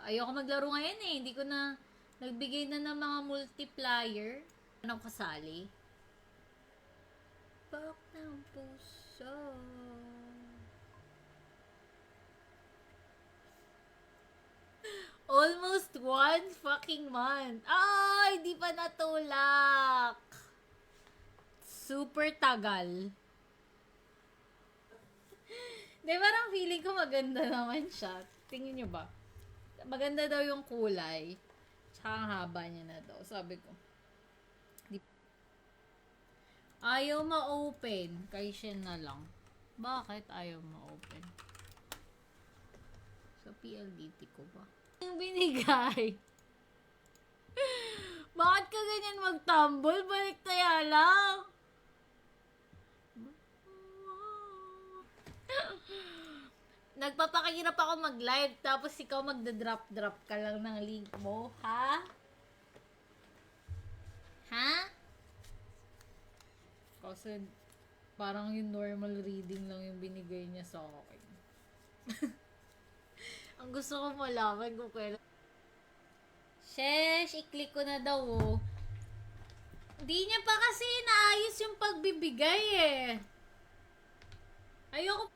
Ayoko maglaro ngayon eh. Hindi ko na nagbigay na ng mga multiplier. Anong kasali? Bak ng puso. Almost 1 fucking month. Ay, di pa natulak. Super tagal. Di, parang feeling ko maganda naman siya. Tingin nyo ba? Maganda daw yung kulay. Tsaka ang haba niya na daw. Sabi ko, ayaw ma-open. Kay Shen na lang. Bakit ayaw ma-open? Sa PLDT ko ba? Yung binigay. Bakit ka ganyan mag-tumble? Balik kaya lang. Nagpapakahirap ako mag-live tapos ikaw magda-drop-drop ka lang ng link mo. Ha? Ha? Kasi parang yung normal reading lang yung binigay niya sa akin. Ang gusto ko malaman kung kailan. Shesh, i-click ko na daw oh. Hindi niya pa kasi naayos yung pagbibigay eh. Ayoko.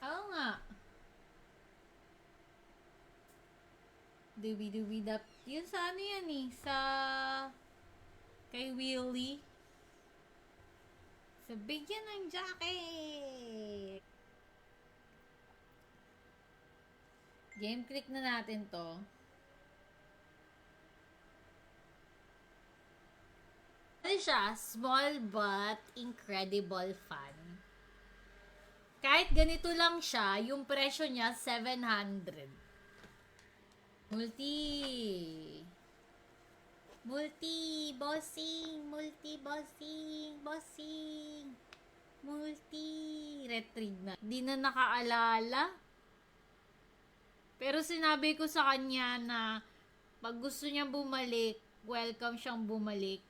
Oo nga. Dubi-dubi-dap. Yun sa ano yan eh. Sa... Kay Willie. Sa bigyan ng jacket. Game click na natin to. Ano siya? Small but incredible fun. Kahit ganito lang siya, yung presyo niya 700. Multi, bossing, retrieve na. Di na nakaalala. Pero sinabi ko sa kanya na pag gusto niya bumalik, welcome siyang bumalik.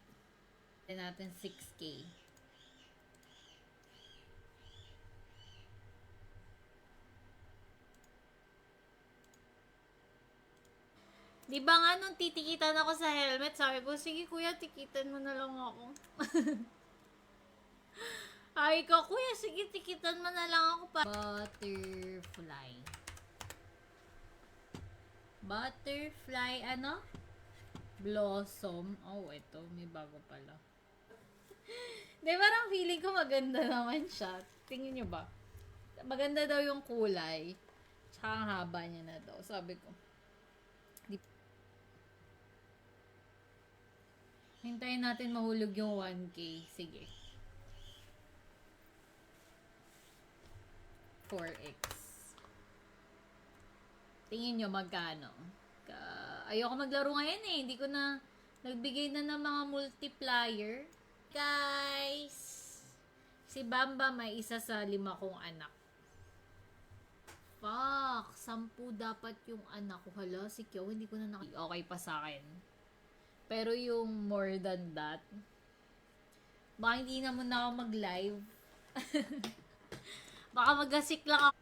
Natin 6K. Di ba nga nung titikitan ako sa helmet, sabi ko, sige kuya, tikitan mo na lang ako. Ay ko, kuya, sige, tikitan mo na lang ako pa. Butterfly, ano? Blossom. Oh, ito, may bago pala. Di ba, parang feeling ko maganda naman siya. Tingin nyo ba? Maganda daw yung kulay. Tsaka ang haba niya na daw. Sabi ko, hintayin natin mahulog yung 1K. Sige. 4X. Tingin nyo magkano? Ayoko maglaro ngayon eh. Hindi ko na nagbigay na ng mga multiplier. Guys! Si Bamba may isa sa 5 kong anak. Fuck! 10 dapat yung anak ko. Hala, si Kyo, hindi ko na okay pa sa akin. Pero yung more than that, baka hindi naman ako mag-live. Baka magasik lang ako.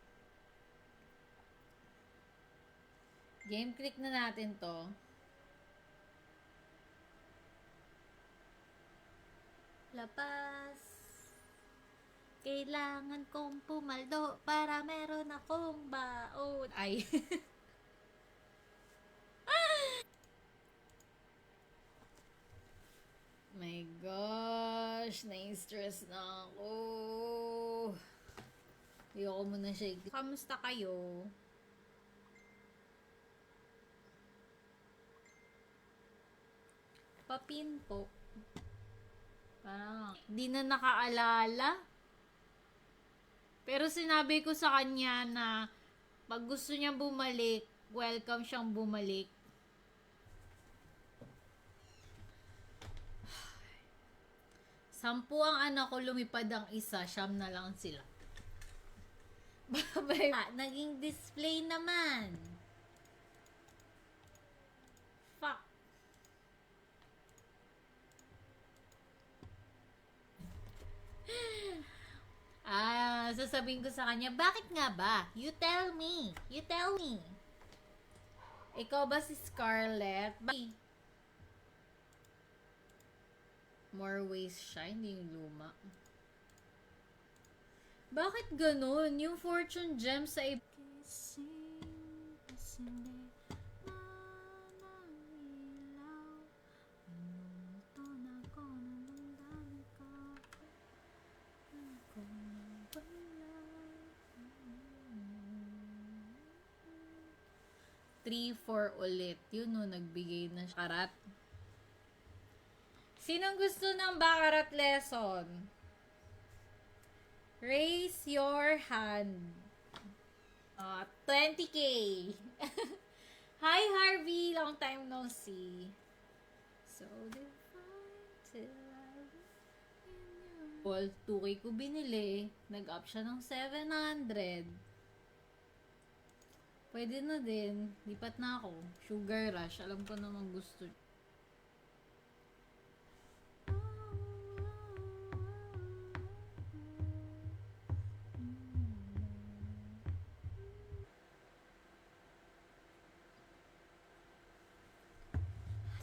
Game click na natin to. Lapas. Kailangan kong pumaldo para meron akong baon. Ay. My gosh, na-stress na ako. Ayoko muna siya. Kamusta kayo? Papin po. Parang, di na nakaalala. Pero sinabi ko sa kanya na pag gusto niya bumalik, welcome siyang bumalik. Sampu ang anak ko, lumipad ang isa, siyam na lang sila. Babay. Naging display naman. Fuck. Sasabihin ko sa kanya, bakit nga ba? You tell me. You tell me. Ikaw ba si Scarlett? More ways siya, hindi yung luma. Bakit ganun? Yung fortune gem sa 3-4 ulit. Yun no, nagbigay na siya. Karat. Sinong gusto ng Baccarat lesson? Raise your hand. 20K. Hi, Harvey. Long time no see. So divine till I well, 2K ko binili. Nag-up siya ng 700. Pwede na din. Lipat na ako. Sugar rush. Alam ko naman gusto.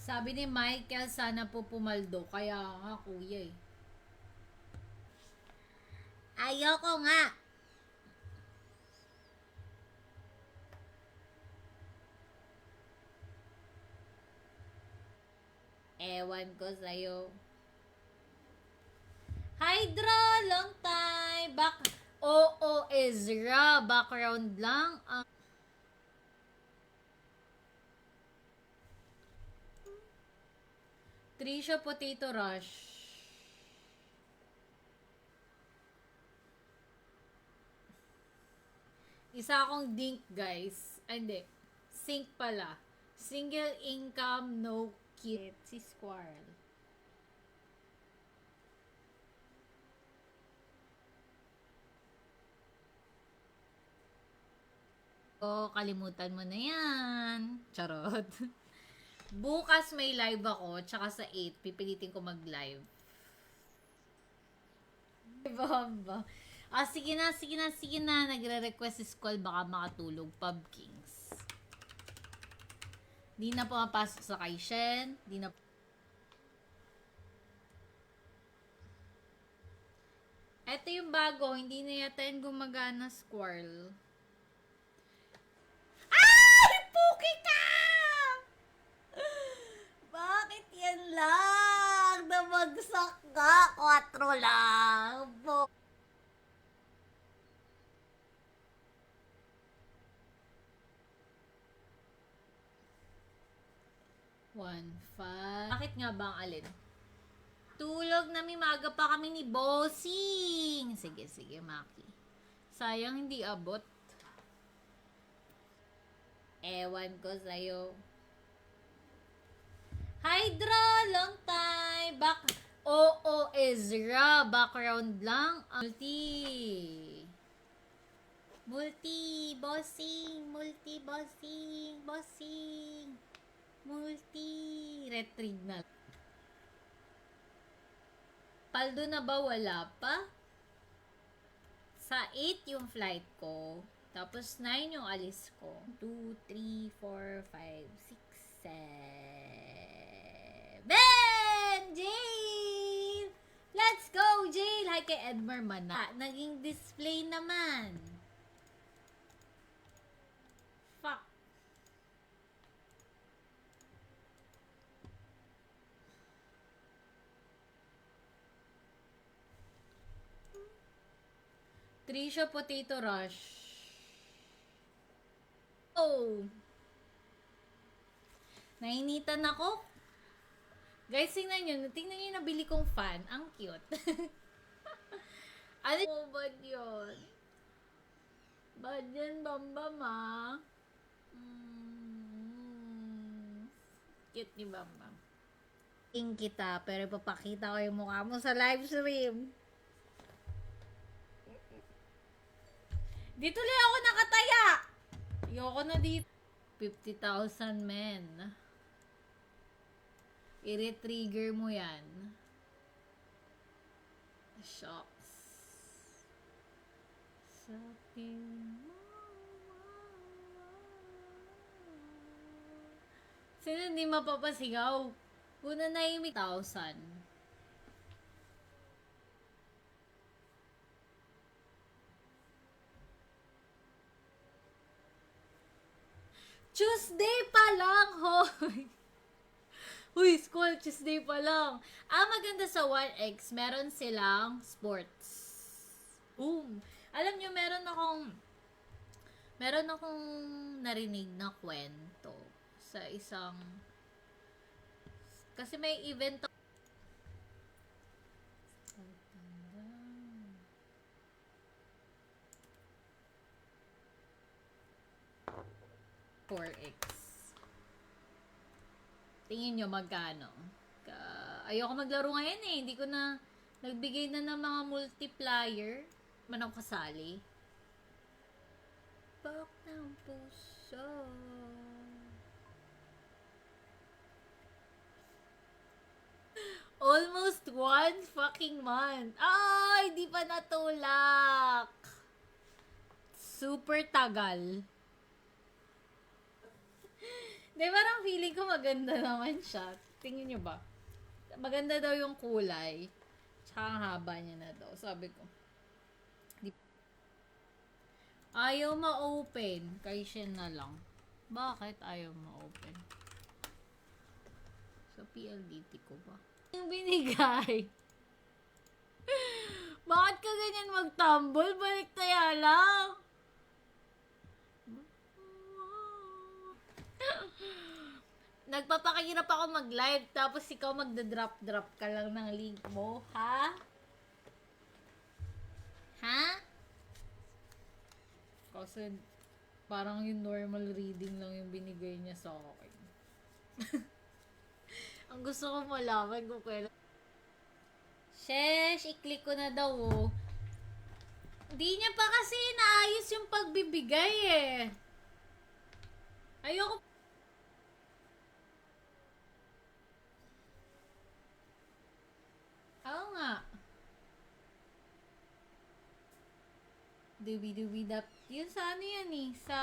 Sabi ni Michael, sana po pumaldo. Kaya nga, kuya eh. Ayoko nga. Ewan ko sa'yo. Hydra, long time. Oo, Ezra. Background lang. Trisha Potato Rush. Isa akong dink, guys. Ay, hindi. Sink pala. Single income, no kid. Si Squirrel. Oh, kalimutan mo na yan. Charot. Bukas may live ako, tsaka sa 8, pipilitin ko mag-live. Bamba. Sige na. Nagre-request si Skull, baka makatulog. Pub Kings. Di na pumapasok sa Kaishen. Di na... Ito yung bago, hindi na yata yung gumagana, Squirrel. Ay! Puki ka! Bakit yan lang? Namagsak ka. 4 lang. 1-5. Bakit nga ba ang alin? Tulog na maga pa kami ni Bossing. Sige, Maki. Sayang hindi abot. Ewan ko sa'yo. Hydra, long time. Oo, Ezra. Background lang. Bossing. Retrieve na. Paldo na ba? Wala pa? Sa 8 yung flight ko. Tapos 9 yung alis ko. 2, 3, 4, 5, 6, 7. Jail! Let's go, Jail! Hi kay Edmar Mana. Naging display naman. Fuck. Trisha Potato Rush. Oh. Nainitan ako. Guys, tingnan nyo yung nabili kong fan. Ang cute. Ano mo ba yun? Bad yan, Bambam ah. Cute ni Bambam. King kita, pero papakita ko yung mukha mo sa live stream. Dito lang ako nakataya. Ayoko na dito. 50,000 men. I-retrigger mo yan. Shocks. Sino hindi mapapasigaw? Kuna na yung 1,000. Tuesday pa lang, hoy! Uy, school, Tuesday pa lang. Ang maganda sa 1X, meron silang sports. Boom! Alam nyo, meron akong Meron akong narinig na kwento sa isang, kasi may event 4x. Tingin nyo magkano? Ayoko maglaro ngayon eh. Hindi ko na, nagbigay na ng mga multiplier. Manang kasali. Bak ng puso. Almost 1 fucking month. Ay, di pa natulak. Super tagal. Di, parang feeling ko maganda naman siya. Tingin nyo ba? Maganda daw yung kulay. Tsaka ang haba niya na daw. Sabi ko. Ayaw ma-open. Kay Shen na lang. Bakit ayaw ma-open? Sa PLDT ko ba? Yung binigay. Bakit ka ganyan mag-tumble? Balik taya lang. Nagpapakahirap ako mag-live tapos ikaw magda-drop-drop ka lang ng link mo. Ha? Ha? Kasi parang yung normal reading lang yung binigay niya sa akin. Ang gusto ko malaman kung kailan. Shesh, i-click ko na daw oh. Hindi niya pa kasi naayos yung pagbibigay eh. Ayoko. Oo nga. Dubi-dubi-dap. Yun sa ano yan eh. Sa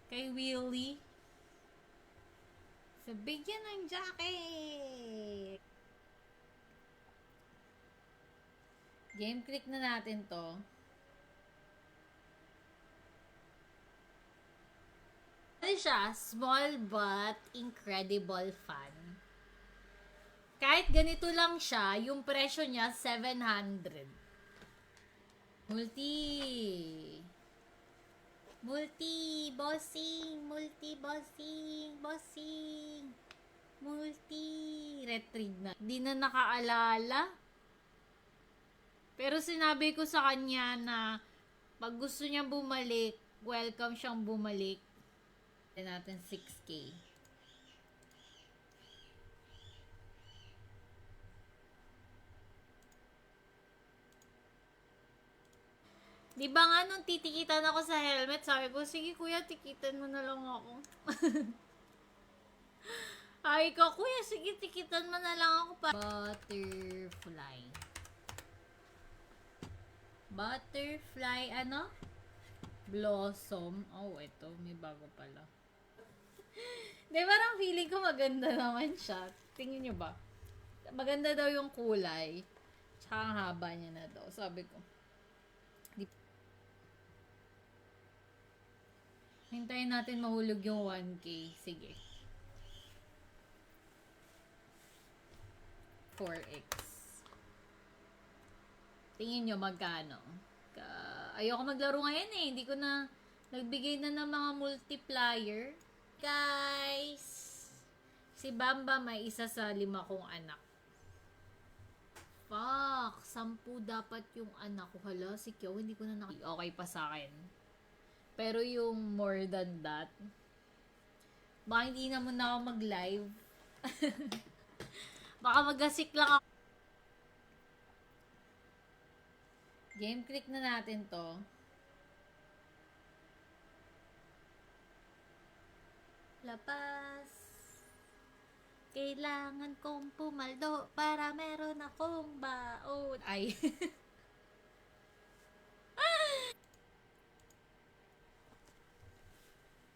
kay Willie. Sa bigyan ng jacket. Game click na natin to. Ano siya? Small but incredible fun. Kahit ganito lang siya, yung presyo niya 700. Multi, bossing, retrieve na. Di na nakaalala. Pero sinabi ko sa kanya na pag gusto niya bumalik, welcome siyang bumalik. Natin 6K. Di ba nga nung titikitan ako sa helmet, sabi ko, sige kuya, tikitan mo na lang ako. Ay ko, kuya, sige, tikitan mo na lang ako pa. Butterfly, ano? Blossom. Oh, ito, may bago pala. Di, parang feeling ko maganda naman siya. Tingin nyo ba? Maganda daw yung kulay. Tsaka ang haba niya na daw. Sabi ko. Hintayin natin mahulog yung 1K. Sige. 4x. Tingin nyo magkano? Ayoko maglaro ngayon eh. Hindi ko na, nagbigay na ng mga multiplier. Guys! Si Bamba may isa sa 5 kong anak. Fuck! 10 dapat yung anak ko. Hala, si Kyo, hindi ko na okay pa sa akin. Pero yung more than that, baka hindi naman ako mag-live. Baka magasik lang ako. Game click na natin to. Lapas. Kailangan kong pumaldo para meron akong baon. Ay.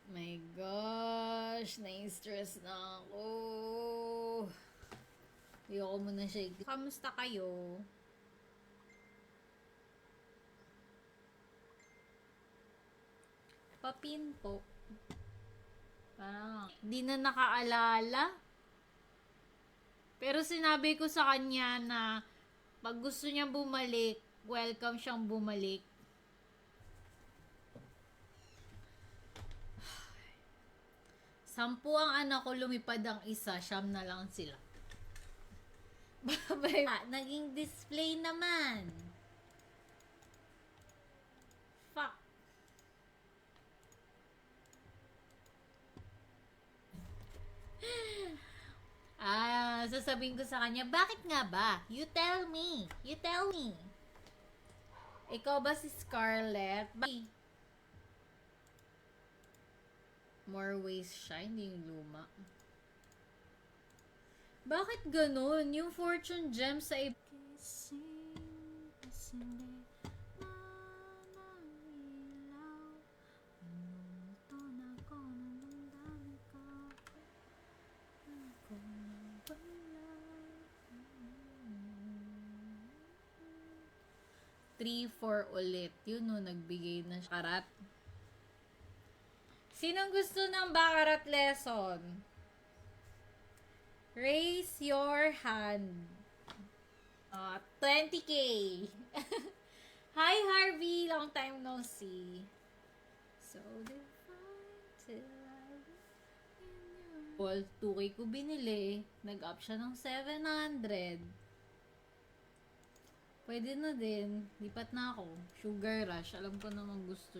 My gosh, na-stress na ako. Ayoko muna siya. Kamusta kayo? Papin po. Parang, di na nakaalala. Pero sinabi ko sa kanya na pag gusto niya bumalik, welcome siyang bumalik. 10 ang anak ko, lumipad ang isa, siyam na lang sila. Babay. Naging display naman. Fuck. Sasabihin ko sa kanya, bakit nga ba? You tell me. You tell me. Ikaw ba si Scarlett? More ways siya, hindi yung luma. Bakit ganun? Yung fortune gem sa Three, 4 ulit. Yun no, nagbigay na siya. Karat. Sinong gusto ng Baccarat lesson? Raise your hand. 20k. Hi Harvey, long time no see. So divine till 2k ko binili. Nag-up siya ng 700. Pwede na din. Lipat na ako. Sugar rush. Alam ko naman gusto.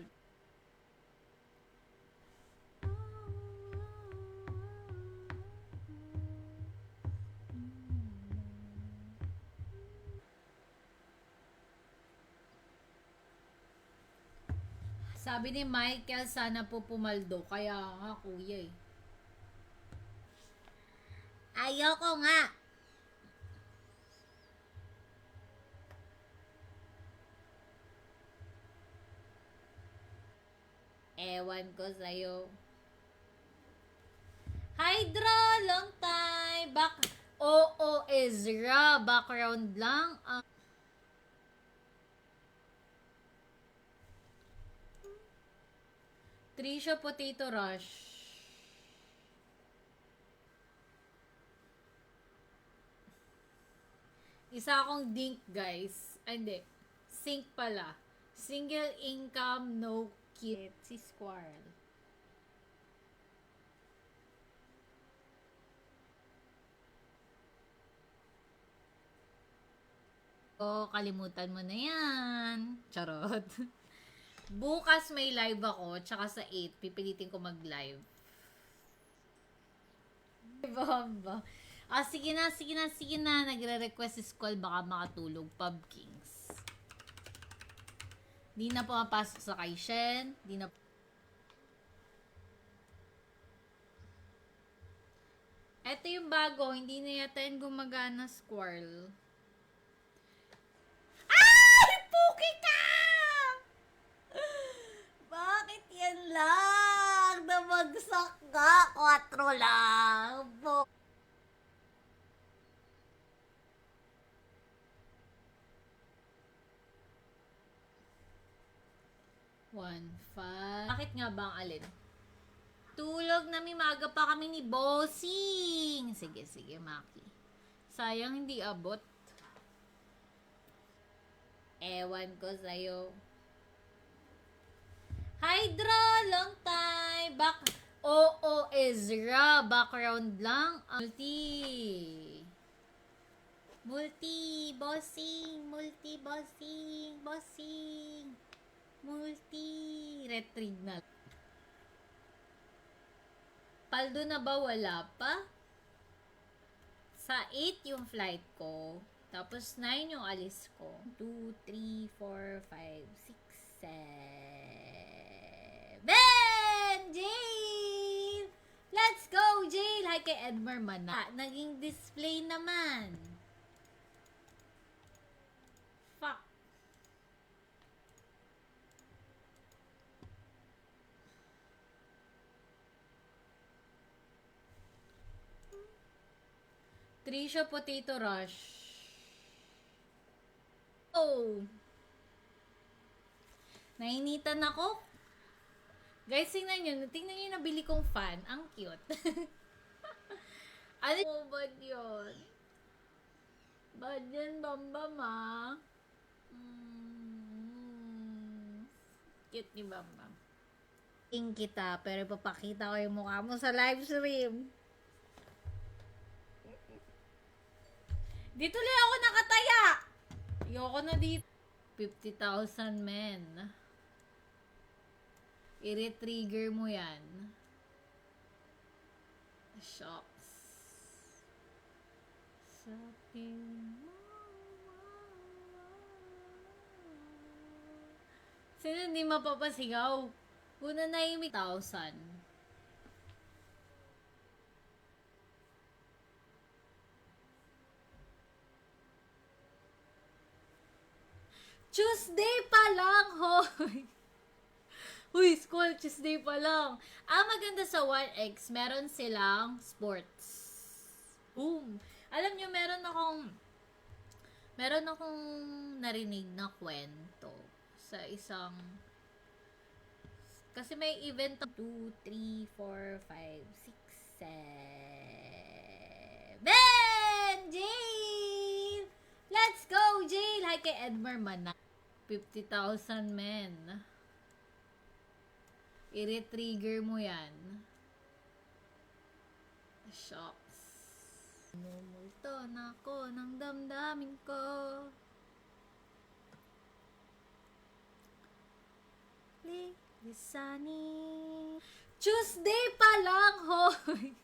Sabi ni Michael, sana po pumaldo. Kaya nga, kuya eh. Ayoko nga. Ewan ko sa'yo. Hydra, long time. Oo, Ezra. Background lang. Trisha Potato Rush. Isa akong dink, guys. Hindi. Sink pala. Single income, no kid. Si Squirrel. Kalimutan mo na yan. Charot. Bukas may live ako, tsaka sa 8, pipilitin ko mag-live. Bamba. Sige na. Nagre-request si Skull, baka makatulog. Pub Kings. Di na pumapasok sa Kaishen. Di na... Ito yung bago, hindi na yata yung gumagana, Squirrel. Ay! Puki ka! Bakit yan lang? Namagsak ka. 4 lang. 1-5. Bakit nga ba ang alin? Tulog na maga pa kami ni Bossing. Sige, Maki. Sayang hindi abot. Ewan ko sa'yo. Hydra, long time. Oo, Ezra. Background lang. Bossing. Retrieve na. Paldo na ba? Wala pa? Sa 8 yung flight ko. Tapos 9 yung alis ko. 2, 3, 4, 5, 6, 7. Jail! Let's go, Jail! Hi kay Edmar Mana. Naging display naman. Fuck. Trisha Potato Rush. Oh. Nainitan ako. Guys, tingnan nyo yung nabili kong fan. Ang cute. Ano mo ba yun? Bad yan, Bambam ah. Cute ni Bambam. kita, pero ipapakita ko yung mukha mo sa live stream. Dito lang ako nakataya. Ayoko na dito. 50,000 men. I-retrigger mo yan. Shocks. Sa sino hindi mapapasigaw? Una na yung 1,000. Tuesday pa lang, hoy! Uy, school, Tuesday pa lang. Ang maganda sa 1X, meron silang sports. Boom! Alam nyo, meron akong narinig na kwento sa isang, kasi may event 2, 3, 4, 5, 6, 7. Jail! Let's go, Jail! Hi kay Edmar Mana. 50,000 men. I-retrigger mo yan. Shocks. Numulto na ako ng damdamin ko. Lisanin. Tuesday pa lang, hoy!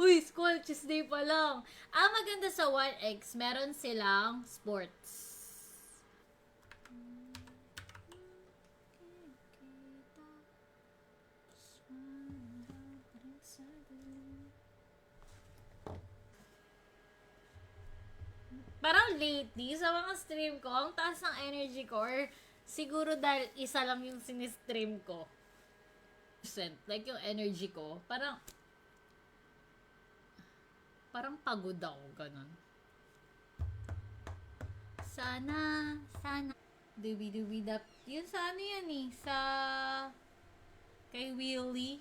Uy, school, Tuesday pa lang. Ang maganda sa 1X, meron silang sports. Parang lately, sa mga stream ko, ang taas ng energy ko, or siguro dahil isa lang yung sinistream ko. Like yung energy ko, parang pagod ako, ganun. Sana, dubi-dubi-dap. Yun sa ano yan eh, sa kay Willie.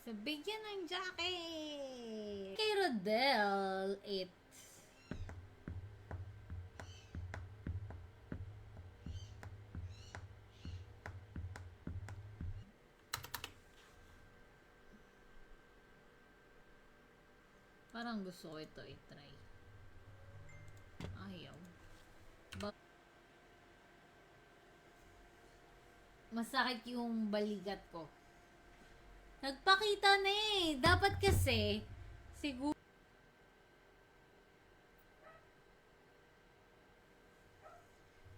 Sa bigyan ng jacket. Kay Rodel, 8. Parang gusto ko ito i-try. Ayaw. Masakit yung balikat ko. Nagpakita na eh. Dapat kasi, siguro,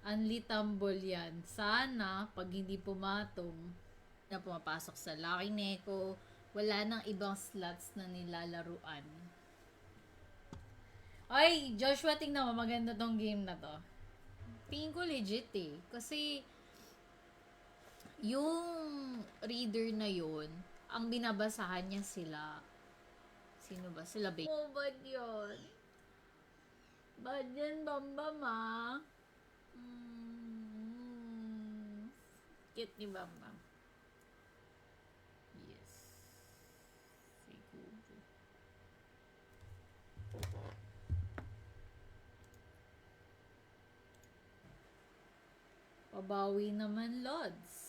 unli-tumble yan. Sana, pag hindi pumatong, na pumapasok sa Lucky Neko, wala nang ibang slots na nilalaruan. Ay, Joshua, tingnan mo, maganda tong game na to. Tingin ko legit eh. Kasi, yung reader na yun, ang binabasahan niya sila. Sino ba? Sila ba? Oh, bad yun? Bad yan, Bambam ah. Cute ni Bambam. Yes. Siguro. Pabawi naman, Lods.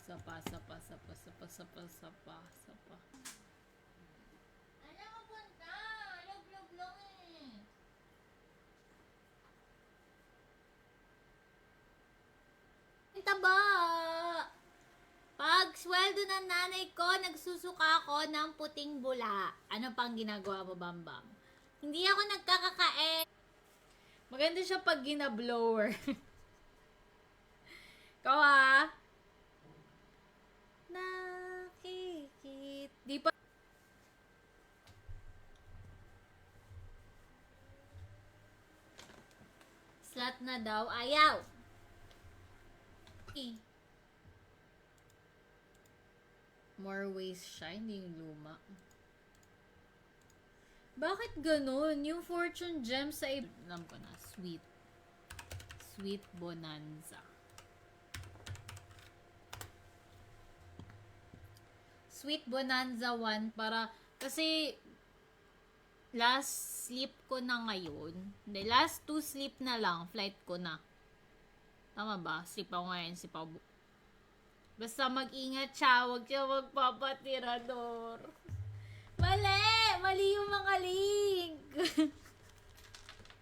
Sapa. Ano ka punta? Log lang eh. Taba! Pag sweldo ng nanay ko, nagsusuka ako ng puting bula. Ano pang ginagawa mo, Bambam? Hindi ako nagkakakain. Maganda siya pag gina-blower. Ikaw ah. Nakikit. Di pa. Slot na daw. Ayaw. More ways shine, yung luma. Bakit ganun? Yung fortune gem sa alam ko na. Sweet bonanza. Sweet bonanza 1 para kasi last sleep ko na ngayon. Last 2 sleep na lang, flight ko na. Tama ba? Sipaw ngayon, sipaw. Basta mag-ingat siya, huwag siya magpapatirador. Mali! Mali yung mga link!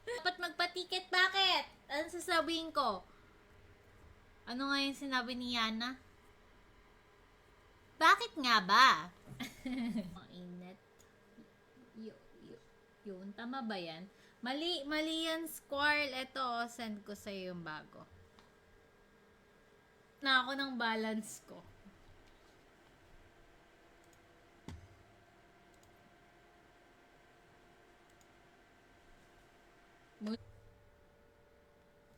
Dapat magpa-ticket, bakit? Ano sasabihin ko? Ano nga yung sinabi ni Yana? Bakit nga ba? Ang init. Yun, tama ba yan? Mali yan, Squirrel. Ito, send ko sa'yo yung bago. Na ako ng balance ko.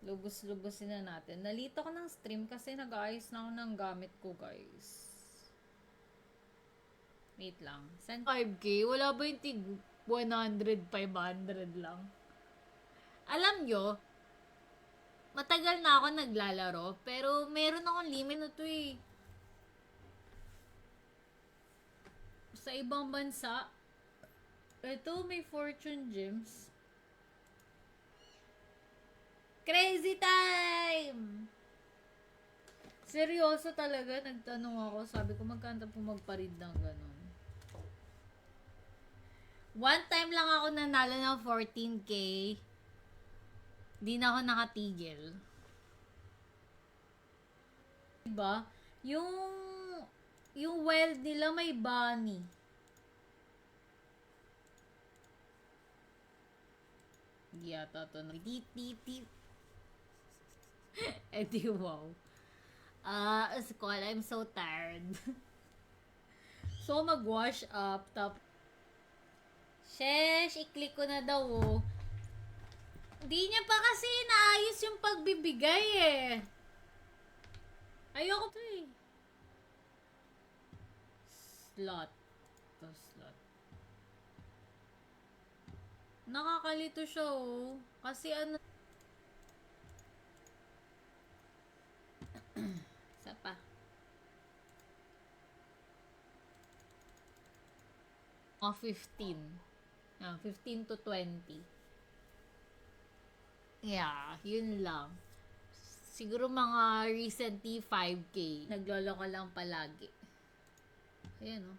Lubos-lubosin na natin. Nalito ko ng stream kasi nag-ayos na ako ng gamit ko, guys. Wait lang. Send 5K? Wala ba yung tig 100, 500 lang? Alam nyo, matagal na ako naglalaro, pero meron akong limit na to eh. Sa ibang bansa, ito may fortune gems. Crazy time! Seryoso talaga, nagtanong ako. Sabi ko, magkanta po magparid ng ganun. One time lang ako nanalo ng 14K. Di na ako nakatigil. Diba? Yung wild nila may bunny. Yata to na. Tit. Eh di wow. School, I'm so tired. So, mag-wash up. Shesh, i-click ko na daw oh. Di niya pa kasi naayos yung pagbibigay eh. Ayoko to eh. Slot. Nakakalito siya oh. Kasi ano. Isa pa. Mga 15. 15 to 20. Yeah, yun lang. Siguro mga recently 5K. Naglolo ka lang palagi. Ayan oh.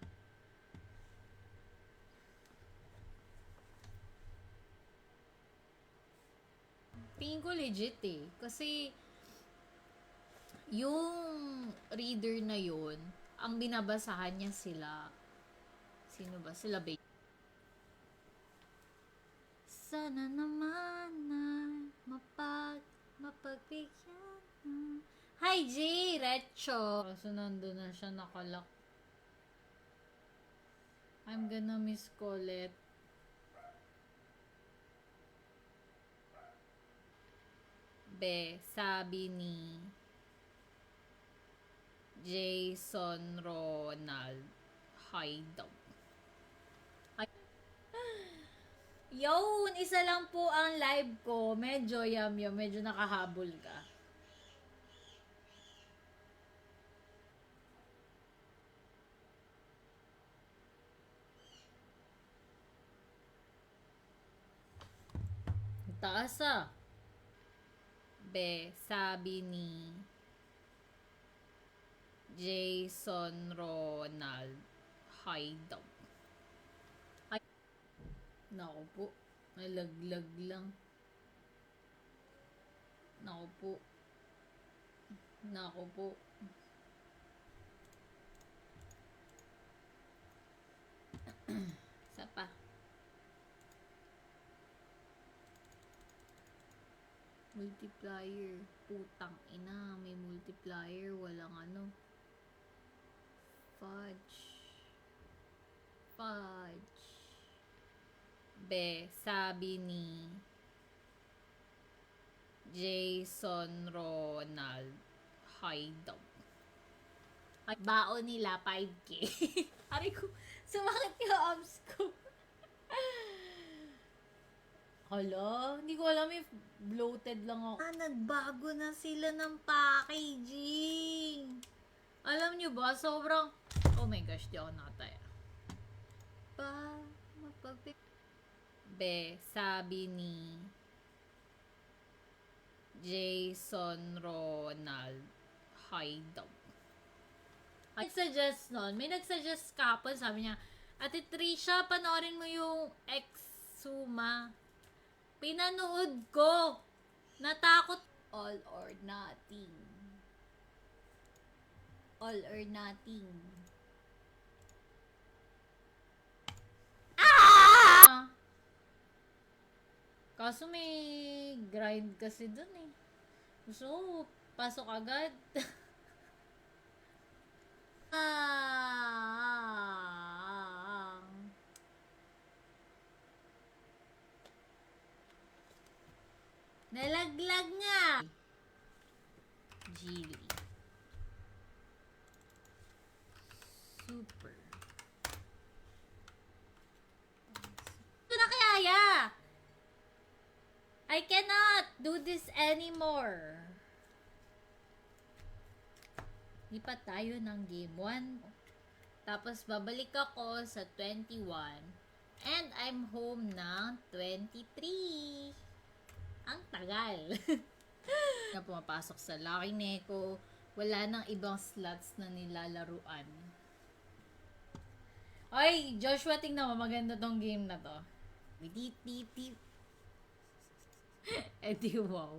Tingin ko legit eh. Kasi yung reader na yun, ang binabasahan niya sila. Sino ba? Sila ba? Sana naman na mapagbigyan. Hi, J! Recho! So, nandun na siya nakalak. I'm gonna miss Colette. Sabi ni Jason Ronald. Hi daw. Yun, isa lang po ang live ko. Medyo yum. Medyo nakahabol ka. Taas ah. Sabi ni Jason Ronald. Hi daw. Naku po. Nalaglag lang. Naku po. Isa pa. Multiplier. Putang ina. May multiplier. Walang ano. Fudge. Sabi ni Jason Ronald. Hi daw. Ay, baon nila 5K. Ari ko, sumakit yung abs ko. Hala, hindi ko alam if bloated lang ako. Nagbago na sila ng packaging. Alam nyo ba, sobrang, oh my gosh, di ako nakataya. Sabi ni Jason Ronald. Hi daw. May nagsuggest nun. May nagsuggest kapon. Sabi niya, Ate Trisha, panoorin mo yung Exuma. Pinanood ko. Natakot. All or nothing. All or nothing. Ah! Kaso may grind kasi dun eh. Gusto ko, pasok agad. Nalaglag nga. Geely. Super. Ito na kaya. I cannot do this anymore. Lipat tayo ng game 1. Tapos babalik ako sa 21. And I'm home ng 23. Ang tagal. Na pumapasok sa Lucky Neko. Wala nang ibang slots na nilalaruan. Ay, Joshua, tingnan mo. Maganda tong game na to. Deep. Eh di wow.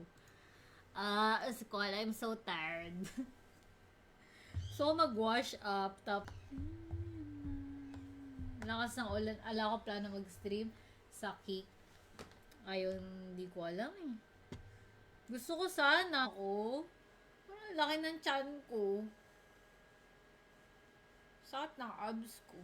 School, I'm so tired. So, mag-wash up. Lakas ng ulan. Ala ko plano mag-stream sa Kick. Ayun, hindi ko alam eh. Gusto ko sana ako. Parang laki ng tiyan ko. Sakit ng abs ko.